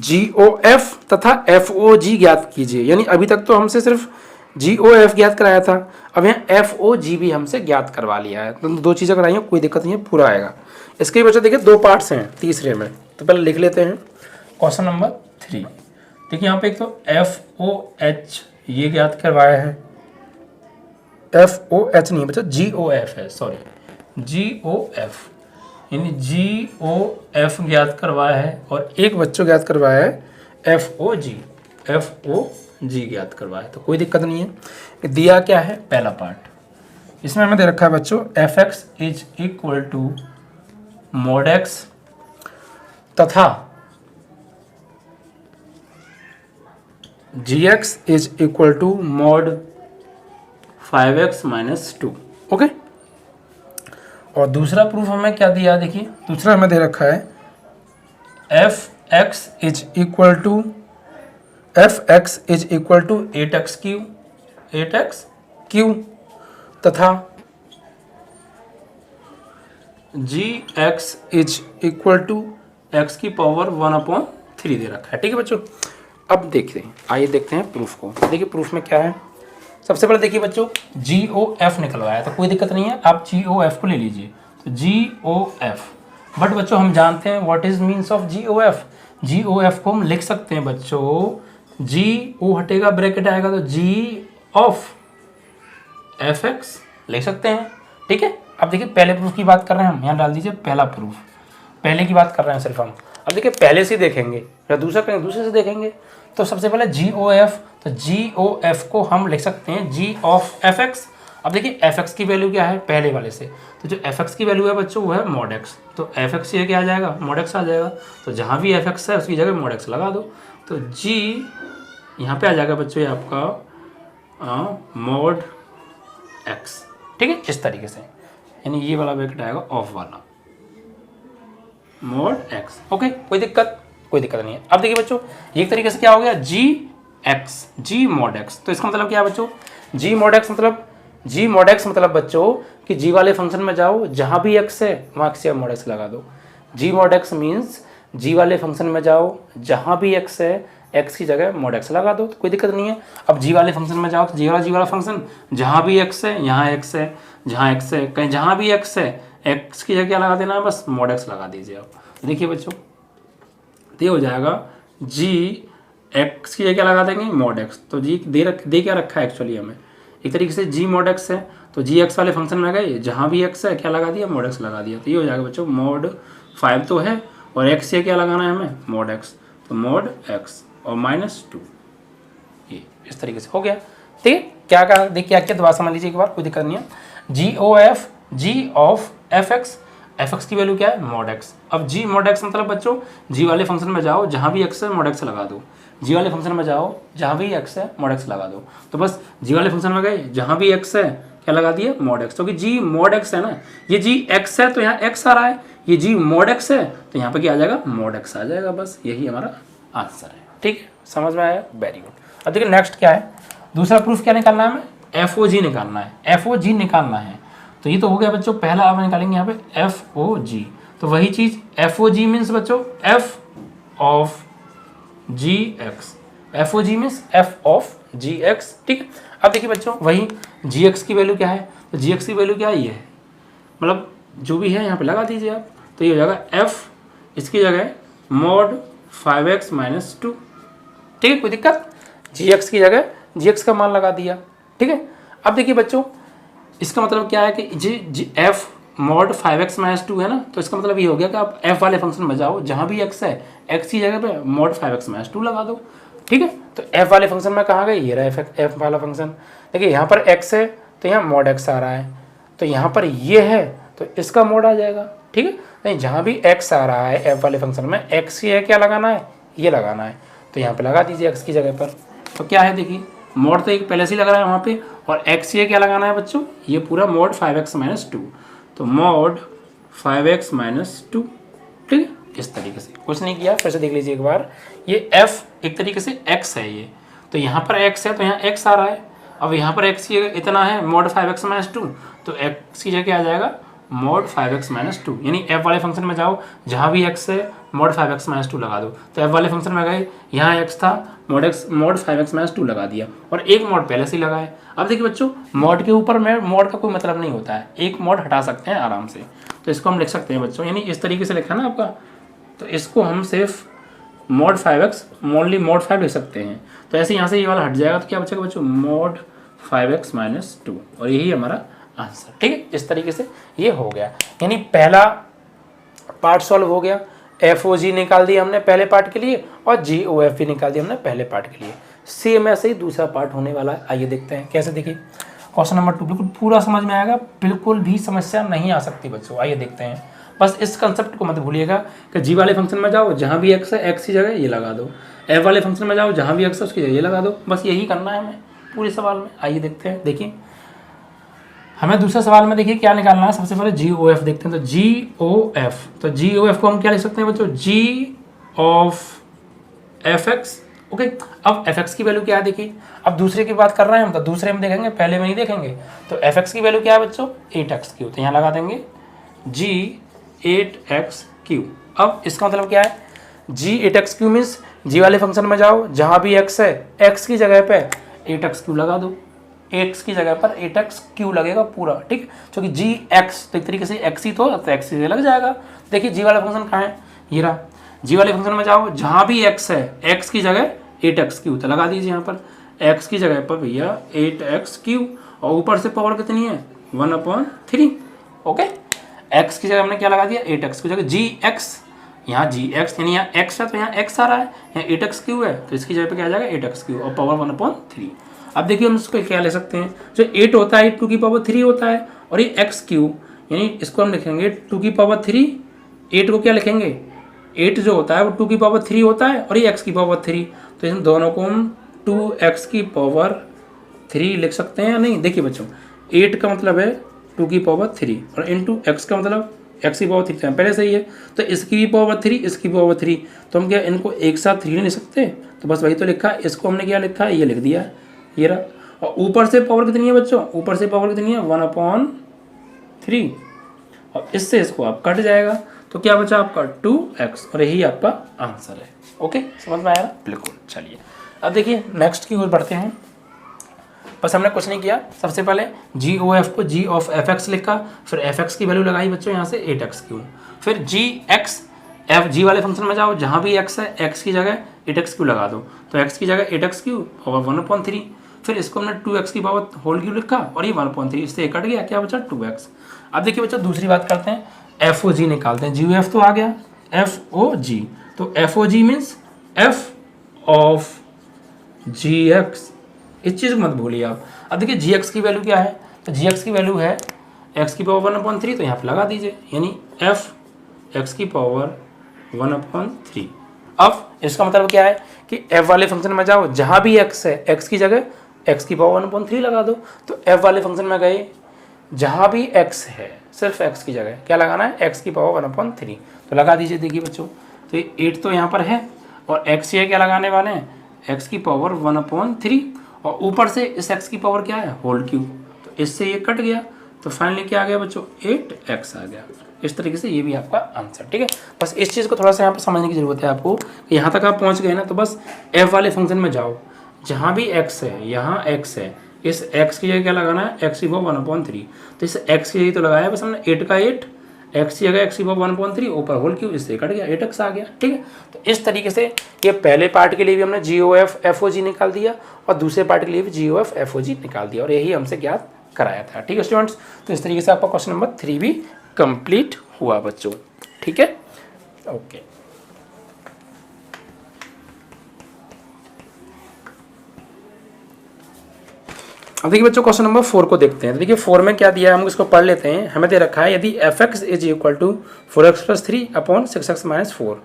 GOF तथा FOG ज्ञात कीजिए। यानी अभी तक तो हमसे सिर्फ GOF ज्ञात कराया था, अब यहाँ FOG भी हमसे ज्ञात करवा लिया है। तो 2 चीज़ें कराई हैं, कोई दिक्कत नहीं है, पूरा आएगा। इसके बच्चों देखिए 2 पार्ट्स हैं तीसरे में, तो पहले लिख लेते हैं क्वेश्चन नंबर 3। देखिए यहाँ पे एक तो FOH ये ज्ञात करवाया है, FOH नहीं बच्चा GOF है, सॉरी GOF, यानी GOF ज्ञात करवाया है, और एक बच्चों ज्ञात करवाया है FOG ज्ञात करवाया है। तो कोई दिक्कत नहीं है। दिया क्या है, पहला पार्ट, इसमें हमें दे रखा है बच्चों fx is equal to mod x तथा gx is equal to mod 5x minus 2। Okay, और दूसरा प्रूफ हमें क्या दिया, देखिए दूसरा हमें दे रखा है fx is equal to 8x cube तथा gx is equal to x की पावर 1/3 दे रखा है। ठीक है बच्चों, अब देखते हैं, आइए देखते हैं प्रूफ को। देखिए प्रूफ में क्या है। सबसे पहले देखिए बच्चों GOF निकलवाया, तो कोई दिक्कत नहीं है, आप GOF को ले लीजिए। तो GOF, बट बच्चों हम जानते हैं what is means of GOF को हम लिख सकते हैं बच्चों, GO हटेगा, ब्रैकेट आएगा, तो G ऑफ fx लिख सकते हैं। ठीक है, अब देखिए पहले प्रूफ की बात कर रहे हैं हम, यहाँ डाल दीजिए पहला प्रूफ, पहले की बात कर रहे हैं सिर्फ हम। अब देखिए पहले से देखेंगे या दूसरा करेंगे, दूसरे से देखेंगे। तो सबसे पहले GOF, तो GOF को हम लिख सकते हैं G ऑफ fx। अब देखिए fx की वैल्यू क्या है पहले वाले से, तो जो fx की वैल्यू है बच्चों वो है mod x, तो fx ये क्या आ जाएगा, mod x आ जाएगा। तो जहाँ भी fx है उसकी जगह mod x लगा दो, तो G यहाँ पे आ जाएगा बच्चों ये आपका mod x। ठीक है, इस तरीके से, यानी ये वाला ब्रैकेट आएगा ऑफ वाला mod x। ओके, कोई दिक्कत नहीं है। अब देखिए बच्चों ये एक तरीके से क्या हो गया, G mod x। तो इसका मतलब क्या है बच्चों, G mod x मतलब बच्चों कि G वाले फंक्शन में जाओ, जहाँ भी x है वहाँ x या mod x लगा दो। G mod x means G वाले फंक्शन में जाओ, जहाँ भी x है x की जगह mod x लगा दो, तो कोई दिक्कत नहीं है। अब G वाले फंक्शन में जाओ तो G वाला फंक्शन, जहाँ भी x है यहाँ x है, जहाँ x है कहीं, जहाँ भी x है x की जगह क्या लगा देना है, बस mod x लगा दीजिए आप। देखिए बच्चों ये हो जाएगा G x की जगह क्या लगा देंगे, mod x। तो G दे क्या रखा है एक्चुअली हमें, एक तरीके से G mod x है, तो G x वाले फंक्शन में गए, जहाँ भी x है क्या लगा दिया, mod x लगा दिया। तो ये हो जाएगा बच्चों mod 5 तो है, और x से क्या लगाना है हमें, mod x, तो mod x और -2, ये इस तरीके से हो गया। ठीक है, क्या कहा, देखिए क्या दोबारा समझ लीजिए एक बार, कोई दिक्कत नहीं है। GOF G ऑफ fx की वैल्यू क्या है, mod x। अब G mod x मतलब बच्चों G वाले फंक्शन में जाओ, जहाँ भी x है mod x लगा दो। G वाले फंक्शन में जाओ, जहाँ भी x है mod x लगा दो। तो बस G वाले फंक्शन में गए, जहाँ भी x है क्या लगा दिया, mod x। क्योंकि G mod x है ना, ये G x है तो यहाँ x आ रहा है, ये G mod x है तो यहाँ पे क्या आ जाएगा, mod x आ जाएगा। बस यही हमारा आंसर है। ठीक है, समझ में आया, वेरी गुड। अब देखिए नेक्स्ट क्या है, दूसरा प्रूफ क्या निकालना है हमें, FOG निकालना है, FOG निकालना है। तो ये तो हो गया बच्चों पहला, आप निकालेंगे यहाँ पे FOG। तो वही चीज़ FOG मीन्स बच्चों F of GX, FOG means F of GX। ठीक है, अब देखिए बच्चों वही GX की वैल्यू क्या है, तो GX की वैल्यू क्या है, ये है, मतलब जो भी है यहाँ पे लगा दीजिए आप। तो ये हो जाएगा F, इसकी जगह mod 5x माइनस 2। ठीक है, कोई दिक्कत, GX की जगह GX का मान लगा दिया। ठीक है, अब देखिए बच्चों इसका मतलब क्या है कि F mod 5x माइनस 2 है ना, तो इसका मतलब ये हो गया कि आप F वाले फंक्शन में जाओ, जहाँ भी x है x की जगह पे mod 5x माइनस 2 लगा दो। ठीक है, तो F वाले फंक्शन में कहाँ गए, ये रहा F वाला फंक्शन। देखिए यहाँ पर x है तो यहाँ mod x आ रहा है, तो यहाँ पर ये है तो इसका mod आ जाएगा। ठीक है, नहीं जहाँ भी x आ रहा है F वाले फंक्शन में, x की है क्या लगाना है, ये लगाना है, तो यहाँ पे लगा दीजिए x की जगह पर। तो क्या है देखिए mod तो एक पहले से ही लग रहा है वहाँ पे, और x ये क्या लगाना है बच्चों, ये पूरा mod 5x माइनस 2, तो mod 5x माइनस 2। ठीक है, इस तरीके से, कुछ नहीं किया, फिर से देख लीजिए एक बार, ये f एक तरीके से x है ये, तो यहाँ पर x है तो यहाँ x आ रहा है। अब यहाँ पर x इतना है mod 5x - 2, तो x की जगह आ जाएगा mod 5x - 2, यानी f वाले फंक्शन में जाओ, जहाँ भी x है mod 5x - 2 लगा दो। तो f वाले फंक्शन में गए, यहाँ x था, mod 5x - 2 लगा दिया, और एक mod पहले से ही लगा है। अब देखिए बच्चों, mod के ऊपर में mod का कोई मतलब नहीं होता है, एक mod हटा सकते हैं आराम से, तो इसको हम लिख सकते हैं बच्चों, यानी इस तरीके से लिखा ना आपका, तो इसको हम सिर्फ mod 5x ओनली mod 5 लिख सकते हैं। तो ऐसे यहाँ से ये वाला हट जाएगा, तो क्या बचेगा बच्चों, mod 5x - 2, और यही हमारा आंसर। ठीक है, इस तरीके से ये हो गया, यानी पहला पार्ट सॉल्व हो गया। FOG निकाल दिया हमने पहले पार्ट के लिए, और GOF भी निकाल दिया हमने पहले पार्ट के लिए। सेम ऐसे ही दूसरा पार्ट होने वाला है। आइए देखते हैं कैसे। देखिए क्वेश्चन नंबर 2 बिल्कुल पूरा समझ में आएगा, बिल्कुल भी समस्या नहीं आ सकती बच्चों। आइए देखते हैं, बस इस कंसेप्ट को मत भूलिएगा कि जी वाले फंक्शन में जाओ, जहाँ भी x है x की जगह ये लगा दो, f वाले फंक्शन में जाओ, जहाँ भी x है उसकी जगह ये लगा दो, बस यही करना है हमें पूरे सवाल में। आइए देखते हैं। देखिए हमें दूसरे सवाल में देखिए क्या निकालना है। सबसे पहले GOF देखते हैं, तो GOF, तो GOF को हम क्या लिख सकते हैं बच्चों, G of fx। ओके, अब fx की वैल्यू क्या है देखिए, अब दूसरे की बात कर रहे हैं हम, तो दूसरे में देखेंगे, पहले में नहीं देखेंगे। तो fx की वैल्यू क्या है बच्चों, 8x3, तो यहाँ लगा देंगे G 8x3। अब इसका मतलब क्या है, G 8x3 मीन्स G वाले फंक्शन में जाओ, जहाँ भी x है x की जगह पे 8x3 लगा दो, x की जगह पर 8x3 लगेगा पूरा। ठीक, क्योंकि gx तो एक तरीके से x ही तो x से लग जाएगा। देखिए जी वाला फंक्शन कहाँ है, ये रहा। जी वाले फंक्शन में जाओ, जहाँ भी x है x की जगह 8x3 तो लगा दीजिए यहाँ पर, x की जगह पर भैया 8x3, और ऊपर से पावर कितनी है 1/3। ओके, x की जगह हमने क्या लगा दिया 8x की जगह gx, यहाँ gx यानी यहाँ x है तो यहाँ x आ रहा है, यहाँ 8x3 है तो इसकी जगह पे क्या आ जाएगा 8x3 और पावर 1/3। अब देखिए हम इसको क्या ले सकते हैं, जो 8 होता है 2 की पावर 3 होता है, और ये x3 यानी इसको हम लिखेंगे 2 की पावर 3, 8 को क्या लिखेंगे, 8 जो होता है वो 2 की पावर 3 होता है, और ये x की पावर 3, तो इन दोनों को हम 2x की पावर 3 लिख सकते हैं या नहीं। देखिए बच्चों 8 का मतलब है 2 की पावर 3, और इंटू x का मतलब x की पावर 3 पहले से ही है, तो इसकी भी पावर 3 इसकी पावर 3, तो हम क्या इनको एक साथ 3 नहीं लिख सकते, तो बस वही तो लिखा है। इसको हमने क्या लिखा है, ये लिख दिया है, ये रहा। और ऊपर से पावर कितनी है बच्चों, ऊपर से पावर कितनी है 1/3, और इससे इसको आप कट जाएगा, तो क्या बचा आपका 2x, और यही आपका आंसर है। ओके, समझ में आया ना, बिल्कुल। चलिए अब देखिए नेक्स्ट की ओर बढ़ते हैं। बस हमने कुछ नहीं किया, सबसे पहले GOF को G of fx लिखा, फिर fx की वैल्यू लगाई बच्चों यहाँ से 8x3, फिर gx g वाले फंक्शन में जाओ, जहाँ भी x है x की जगह 8x3 लगा दो, तो x की जगह 8x3 और 1/3, फिर इसको हमने 2x की पावर होल क्यूब लिखा, और ये 1/3, इससे कट गया, क्या बचा 2x। अब देखिए बच्चों दूसरी बात करते हैं, FOG निकालते हैं। GOF तो आ गया, FOG, तो FOG means f of gx, इस चीज़ को मत भूलिए आप। अब देखिए gx की वैल्यू क्या है, तो gx की वैल्यू है x की पावर 1/3, तो यहाँ पे लगा दीजिए, यानी f x की पावर 1/3। अब इसका मतलब क्या है कि f वाले फंक्शन में जाओ, जहाँ भी x है x की जगह x की पावर 1/3 लगा दो, तो f वाले फंक्शन में गए, जहाँ भी x है सिर्फ x की जगह क्या लगाना है, x की पावर 1/3, तो लगा दीजिए। देखिए बच्चों, तो ये 8 तो यहाँ पर है, और x ये क्या लगाने वाले हैं, x की पावर 1/3, और ऊपर से इस x की पावर क्या है होल क्यूब, तो इससे ये कट गया, तो फाइनली क्या आ गया बच्चों 8x आ गया। इस तरीके से ये भी आपका आंसर। ठीक है, बस इस चीज़ को थोड़ा सा यहाँ पर समझने की ज़रूरत है आपको। यहाँ तक आप पहुँच गए ना, तो बस f वाले फंक्शन में जाओ, जहाँ भी x है, यहाँ x है, इस x की जगह क्या लगाना है, x की पावर 1/3, तो इस x की जगह तो लगाया बस हमने 8 का 8, x की जगह x की पावर 1/3 ऊपर होल क्यूब, इससे कट गया 8x आ गया। ठीक है, तो इस तरीके से ये पहले पार्ट के लिए भी हमने GOF FOG निकाल दिया, और दूसरे पार्ट के लिए भी GOF FOG निकाल दिया, और यही हमसे ज्ञात कराया था। ठीक है स्टूडेंट्स, तो इस तरीके से आपका क्वेश्चन नंबर 3 भी कंप्लीट हुआ बच्चों। ठीक है, ओके। अब देखिए बच्चों क्वेश्चन नंबर 4 को देखते हैं। तो देखिए 4 में क्या दिया है, हम इसको पढ़ लेते हैं। हमें दे रखा है यदि fx is equal to 4x + 3/6x - 4,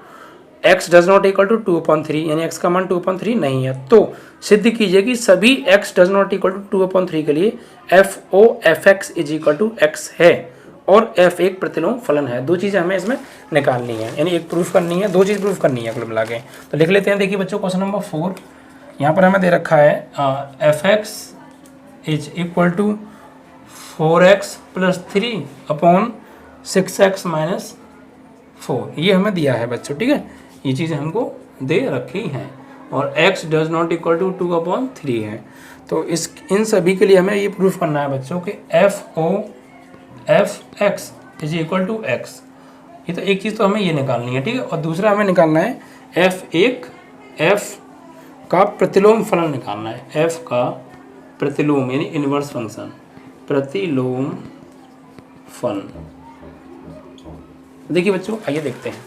x does not equal to 2/3, यानी x का मान 2/3 नहीं है, तो सिद्ध कीजिए कि सभी x does not equal to 2/3 के लिए f o fx is equal to x है, और f एक प्रतिलोम फलन है। दो चीज़ें हमें इसमें निकालनी है, यानी एक प्रूफ करनी है, दो चीज़ प्रूफ करनी है कुल मिला के। तो लिख लेते हैं। देखिए बच्चों क्वेश्चन नंबर 4 यहाँ पर हमें दे रखा है f(x) is equal to 4x + 3 upon 6x - 4, ये हमें दिया है बच्चों, ठीक है। ये चीज़ें हमको दे रखी हैं और x does not equal to 2/3 है। तो इन सभी के लिए हमें ये प्रूफ करना है बच्चों कि f(x) is equal to x। ये तो एक चीज़ तो हमें ये निकालनी है, ठीक है। और दूसरा हमें निकालना है f का प्रतिलोम फलन निकालना है। f का प्रतिलोम यानी इनवर्स फंक्शन, प्रतिलोम फलन। देखिए बच्चों, आइए देखते हैं।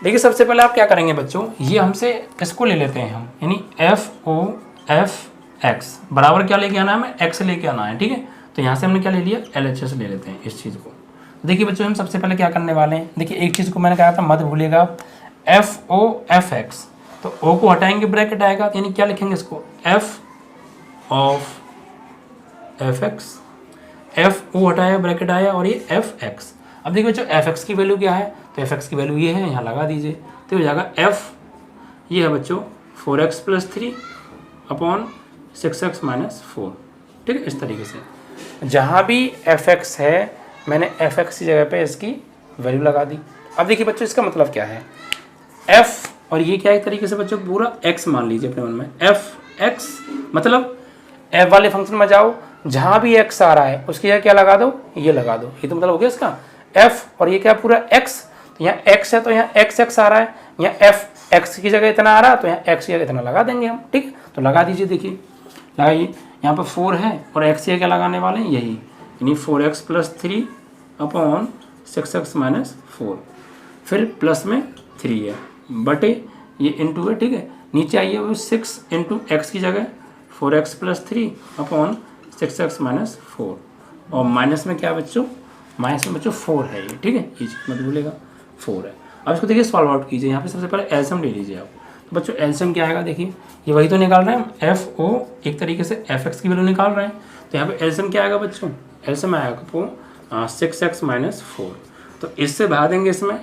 देखिए सबसे पहले आप क्या करेंगे बच्चों, ये हमसे इसको ले लेते हैं हम, यानी f(x) बराबर क्या लेके आना है हमें, x लेके आना है, ठीक है। तो यहाँ से हमने क्या ले लिया, LHS ले लेते हैं इस चीज़ को। देखिए बच्चों हम सबसे पहले क्या करने वाले हैं, देखिए एक चीज़ को मैंने कहा था मत भूलिएगा, f(x), तो o को हटाएंगे ब्रैकेट आएगा, यानी क्या लिखेंगे इसको, f(f(x), f(o) हटाया ब्रैकेट आया और ये f(x). अब देखिए बच्चों f(x) की वैल्यू क्या है, तो f(x) की वैल्यू ये है, यहाँ लगा दीजिए, तो हो जाएगा f, ये है बच्चों 4x + 3 अपॉन 6x - 4, ठीक है। इस तरीके से जहाँ भी f(x) है मैंने f(x) की जगह पे इसकी वैल्यू लगा दी। अब देखिए बच्चों इसका मतलब क्या है, f और ये क्या एक तरीके से बच्चों पूरा x मान लीजिए अपने मन में, f(x) मतलब f वाले फंक्शन में जाओ, जहाँ भी x आ रहा है उसकी जगह क्या लगा दो, ये लगा दो। ये तो मतलब हो गया इसका f, और ये क्या पूरा x, तो यहाँ x है तो यहाँ x आ रहा है, यहाँ f(x) की जगह इतना आ रहा है तो यहाँ x की जगह इतना लगा देंगे हम, ठीक है। तो लगा दीजिए, देखिए लगाइए, यहाँ पर 4 है और x की क्या लगाने वाले हैं, यही, यानी 4x + 3 अपॉन 6x - 4, फिर प्लस में 3 है बटे ये इंटू है, ठीक है। नीचे आइए वो 6 × x की जगह 4x + 3 अपॉन 6x - 4, और माइनस में क्या बच्चों, माइनस में बच्चों 4 है ये, ठीक है। ये चीज़ मत भूलिएगा 4 है। अब इसको देखिए सॉल्व आउट कीजिए, यहाँ पे सबसे पहले एलसीएम ले लीजिए आप। तो बच्चों एलसीएम क्या आएगा, देखिए ये वही तो निकाल रहे हैं, FO एक तरीके से f(x) की वैल्यू निकाल रहे हैं, तो यहाँ पे एलसीएम क्या आएगा बच्चों, एलसीएम आएगा आपको 6x - 4। तो इससे भाग देंगे, इसमें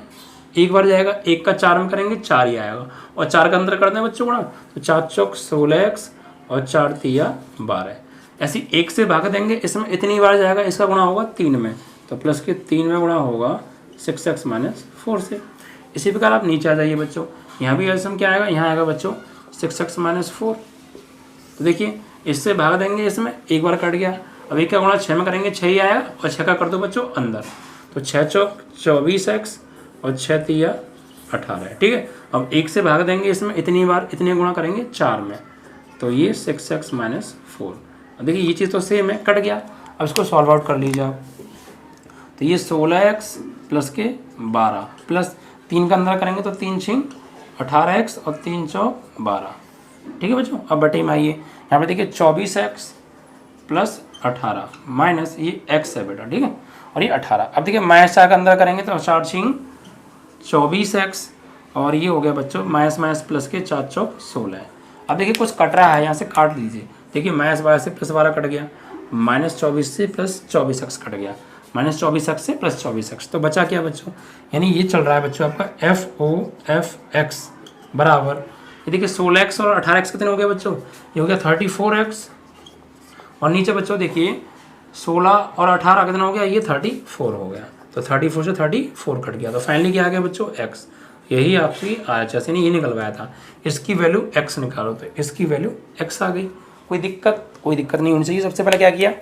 एक बार जाएगा, 1 का 4 में करेंगे 4 ही आएगा, और 4 का अंदर कर दें बच्चों गुणा, तो 4 चौक 16x और 4 तिया 12। ऐसी 1 से भाग देंगे, इसमें इतनी बार जाएगा, इसका गुणा होगा 3 में, तो प्लस के 3 में गुणा होगा 6x - 4 से। इसी प्रकार आप नीचे आ जाइए बच्चों, यहाँ भी एलसीएम क्या आएगा, यहाँ आएगा बच्चों 6x - 4। तो देखिए इससे भाग देंगे, इसमें एक बार कट गया, अब एक का गुणा 6 में करेंगे 6 ही आएगा, और 6 का कर दो बच्चों अंदर, तो 6 चौक 24x और 6 तिया 18, ठीक है। अब 1 से भाग देंगे, इसमें इतनी बार इतने गुणा करेंगे 4 में, तो ये 6x - 4। अब देखिए ये चीज़ तो सेम है, कट गया। अब इसको सॉल्व आउट कर लीजिए आप, तो ये 16x प्लस के 12 प्लस 3 का अंदर करेंगे तो 3 6 18x और 3 चौक 12, ठीक है बच्चों। अब बटे में आइए, यहाँ पे देखिए 24x + 18 माइनस ये x है बेटा, ठीक है, और ये 18। अब देखिए माइनस 4 का अंदर करेंगे तो 4 6 24x, और ये हो गया बच्चों माइनस माइनस प्लस के 4 चौक 16। अब देखिए कुछ कट रहा है, यहाँ से काट दीजिए, देखिए -12 से +12 कट गया, -24 से +24x कट गया, -24x से +24x, तो बचा क्या बच्चों, यानी ये चल रहा है बच्चों आपका FOFX बराबर, ये देखिए 16x और 18x कितने हो गए बच्चों, ये हो गया 34x, और नीचे बच्चों देखिए 16 और 18 कितना हो गया, ये 34 हो गया, तो 34 से 34 कट गया, तो फाइनली क्या आ गया बच्चों, x। यही आपकी RHS यानी ये निकलवाया था, इसकी वैल्यू x निकालो, तो इसकी वैल्यू x आ गई। कोई दिक्कत नहीं होनी चाहिए। सबसे पहले क्या किया,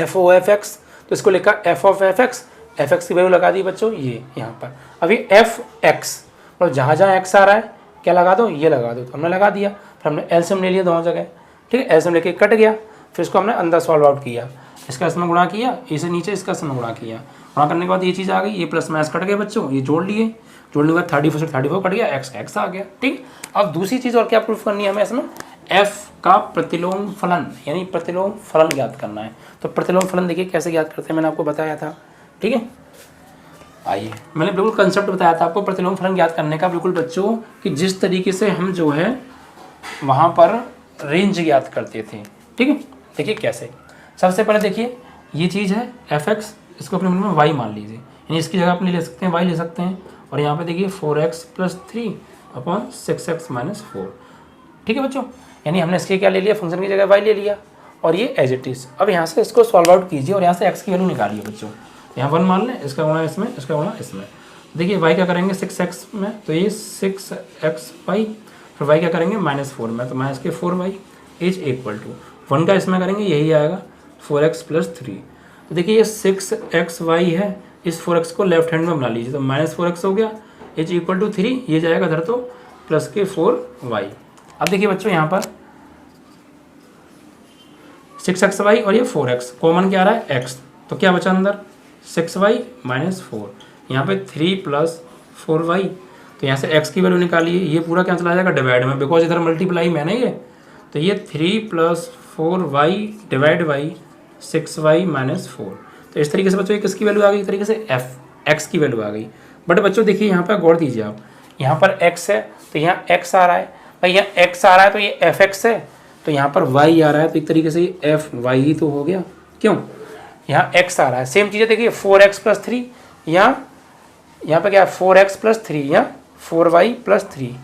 FOFX, तो इसको लिखा FOFX, fx की वैल्यू लगा दी बच्चों ये यहाँ पर। अभी fx और जहाँ जहाँ x आ रहा है क्या लगा दो, ये लगा दो, तो हमने लगा दिया, फिर हमने एलसीएम ले लिया दोनों जगह, ठीक है। एलसीएम लेके कट गया, फिर इसको हमने अंदर सॉल्व आउट किया, इसका इसमें गुणा किया, इसे नीचे इसका इसमें गुणा किया, गुणा करने के बाद ये चीज़ आ गई, ये प्लस माइनस कट गए बच्चों, ये जोड़ लिए, जोड़ने के बाद 34 से 34 कट गया, x आ गया, ठीक। अब दूसरी चीज़ और क्या प्रूफ करनी है हमें इसमें, f का प्रतिलोम फलन, यानी प्रतिलोम फलन ज्ञात करना है। तो प्रतिलोम फलन देखिए कैसे ज्ञात करते हैं, मैंने आपको बताया था, ठीक है। आइए, मैंने बिल्कुल कंसेप्ट बताया था आपको प्रतिलोम फलन ज्ञात करने का, बिल्कुल बच्चों कि जिस तरीके से हम जो है वहाँ पर रेंज ज्ञात करते थे, ठीक है। देखिए कैसे, सबसे पहले देखिए ये चीज़ है fx, इसको अपने मन में वाई मान लीजिए, यानी इसकी जगह अपने ले सकते हैं वाई ले सकते हैं। और यहाँ पे देखिए 4x + 3 अपॉन 6x - 4। ठीक है बच्चों, यानी हमने इसके क्या ले लिया, फंक्शन की जगह वाई ले लिया और ये एज इट इज़। अब यहाँ से इसको सॉल्व आउट कीजिए और यहाँ से x की वैल्यू निकालिए बच्चों। यहाँ 1 मान लें, इसका गुणा इसमें, इसका गुणा इसमें। देखिए y क्या करेंगे 6x में, तो ये 6xy, फिर y क्या करेंगे -4 में, तो -4y इज इक्वल टू 1 का इसमें करेंगे यही आएगा 4x + 3। तो देखिए ये 6xy है, इस 4x को लेफ्ट हैंड में बना लीजिए, तो -4x हो गया इज इक्वल टू 3, ये जाएगा इधर तो +4y। अब देखिए बच्चों यहाँ पर 6xy और ये 4x कॉमन क्या आ रहा है x, तो क्या बचा अंदर 6y - 4, यहाँ पे 3 + 4y, तो यहाँ से x की वैल्यू निकालिए, ये पूरा क्या चला जाएगा डिवाइड में, बिकॉज इधर मल्टीप्लाई में है ना ये, तो ये 3 + 4y डिवाइड बाई 6y - 4। तो इस तरीके से बच्चों ये किसकी वैल्यू आ गई, इस तरीके से x की वैल्यू आ गई। बट बच्चों देखिए यहाँ पर गौर दीजिए आप, यहाँ पर x है तो यहाँ x आ रहा है, भाई यहाँ x आ रहा है तो ये fx है, तो यहाँ पर y आ रहा है तो एक तरीके से ये fy ही तो हो गया, क्यों, यहाँ x आ रहा है। सेम चीज़ें देखिए 4x + 3, यहाँ पे क्या है 4x + 3, यहाँ 4y + 3,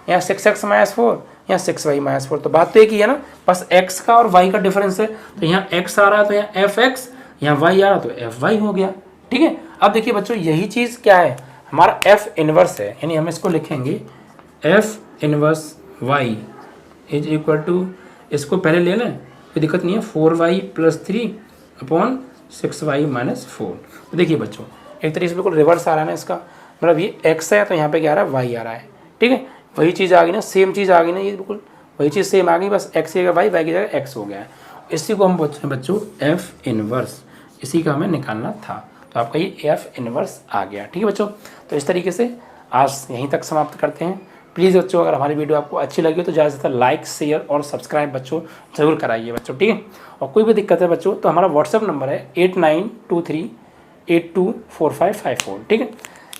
यहाँ 6x - 4, यहाँ 6y - 4, तो बात तो एक ही है ना, बस x का और y का डिफरेंस है। तो यहाँ x आ रहा है तो यहाँ fx, यहाँ y आ रहा तो fy हो गया। ठीक है, अब देखिए बच्चों यही चीज़ क्या है, हमारा f इनवर्स है, यानी हम इसको लिखेंगे f inverse y is equal to, इसको पहले ले लें कोई दिक्कत नहीं है, 4y + 3 अपॉन 6y - 4। तो देखिए बच्चों एक तरीके से बिल्कुल रिवर्स आ रहा है ना इसका, मतलब ये x है तो यहाँ पे क्या आ रहा है y आ रहा है। ठीक है, वही चीज़ आ गई ना, सेम चीज़ आ गई ना, ये बिल्कुल वही चीज़ सेम आ गई, बस x की जगह y की जगह x हो गया है। इसी को हम बोलते हैं बच्चों f इनवर्स, इसी का हमें निकालना था, तो आपका ये f इनवर्स आ गया। ठीक है बच्चों, तो इस तरीके से आज यहीं तक समाप्त करते हैं। प्लीज़ बच्चों अगर हमारी वीडियो आपको अच्छी लगी हो तो ज़्यादा से ज़्यादा लाइक शेयर और सब्सक्राइब बच्चों ज़रूर कराइए बच्चों। ठीक है, और कोई भी दिक्कत है बच्चों तो हमारा व्हाट्सएप नंबर है 8923824554। ठीक है,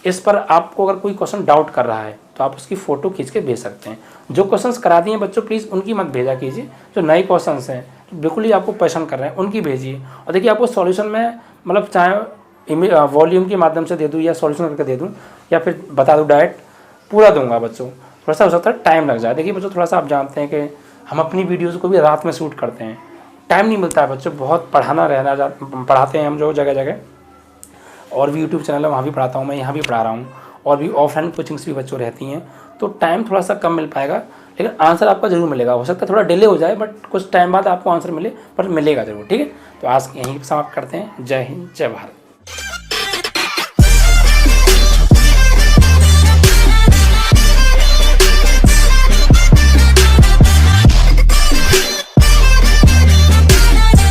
इस पर आपको अगर कोई क्वेश्चन डाउट कर रहा है तो आप उसकी फ़ोटो खींच के भेज सकते हैं। जो क्वेश्चंस करा दिए हैं बच्चों प्लीज़ उनकी मत भेजा कीजिए, जो नए क्वेश्चंस हैं तो बिल्कुल ही आपको परेशान कर रहे हैं उनकी भेजिए। और देखिए आपको सॉल्यूशन में मतलब चाहे वॉल्यूम के माध्यम से दे दूँ या सॉल्यूशन करके दे दूँ या फिर बता दूँ डायरेक्ट, पूरा दूंगा बच्चों। थोड़ा सा हो सकता है टाइम लग जाए। देखिए बच्चों थोड़ा सा आप जानते हैं कि हम अपनी वीडियोज़ को भी रात में शूट करते हैं, टाइम नहीं मिलता है बच्चों, बहुत पढ़ाते हैं हम जो जगह जगह, और भी यूट्यूब चैनल है वहाँ भी पढ़ाता हूँ मैं, यहाँ भी पढ़ा रहा हूँ, और भी ऑफलाइन कोचिंग्स भी बच्चों रहती हैं, तो टाइम थोड़ा सा कम मिल पाएगा, लेकिन आंसर आपका ज़रूर मिलेगा। हो सकता है थोड़ा डिले हो जाए बट कुछ टाइम बाद आपको आंसर मिले, पर मिलेगा ज़रूर। ठीक है, तो आज यहीं समाप्त करते हैं। जय हिंद, जय भारत।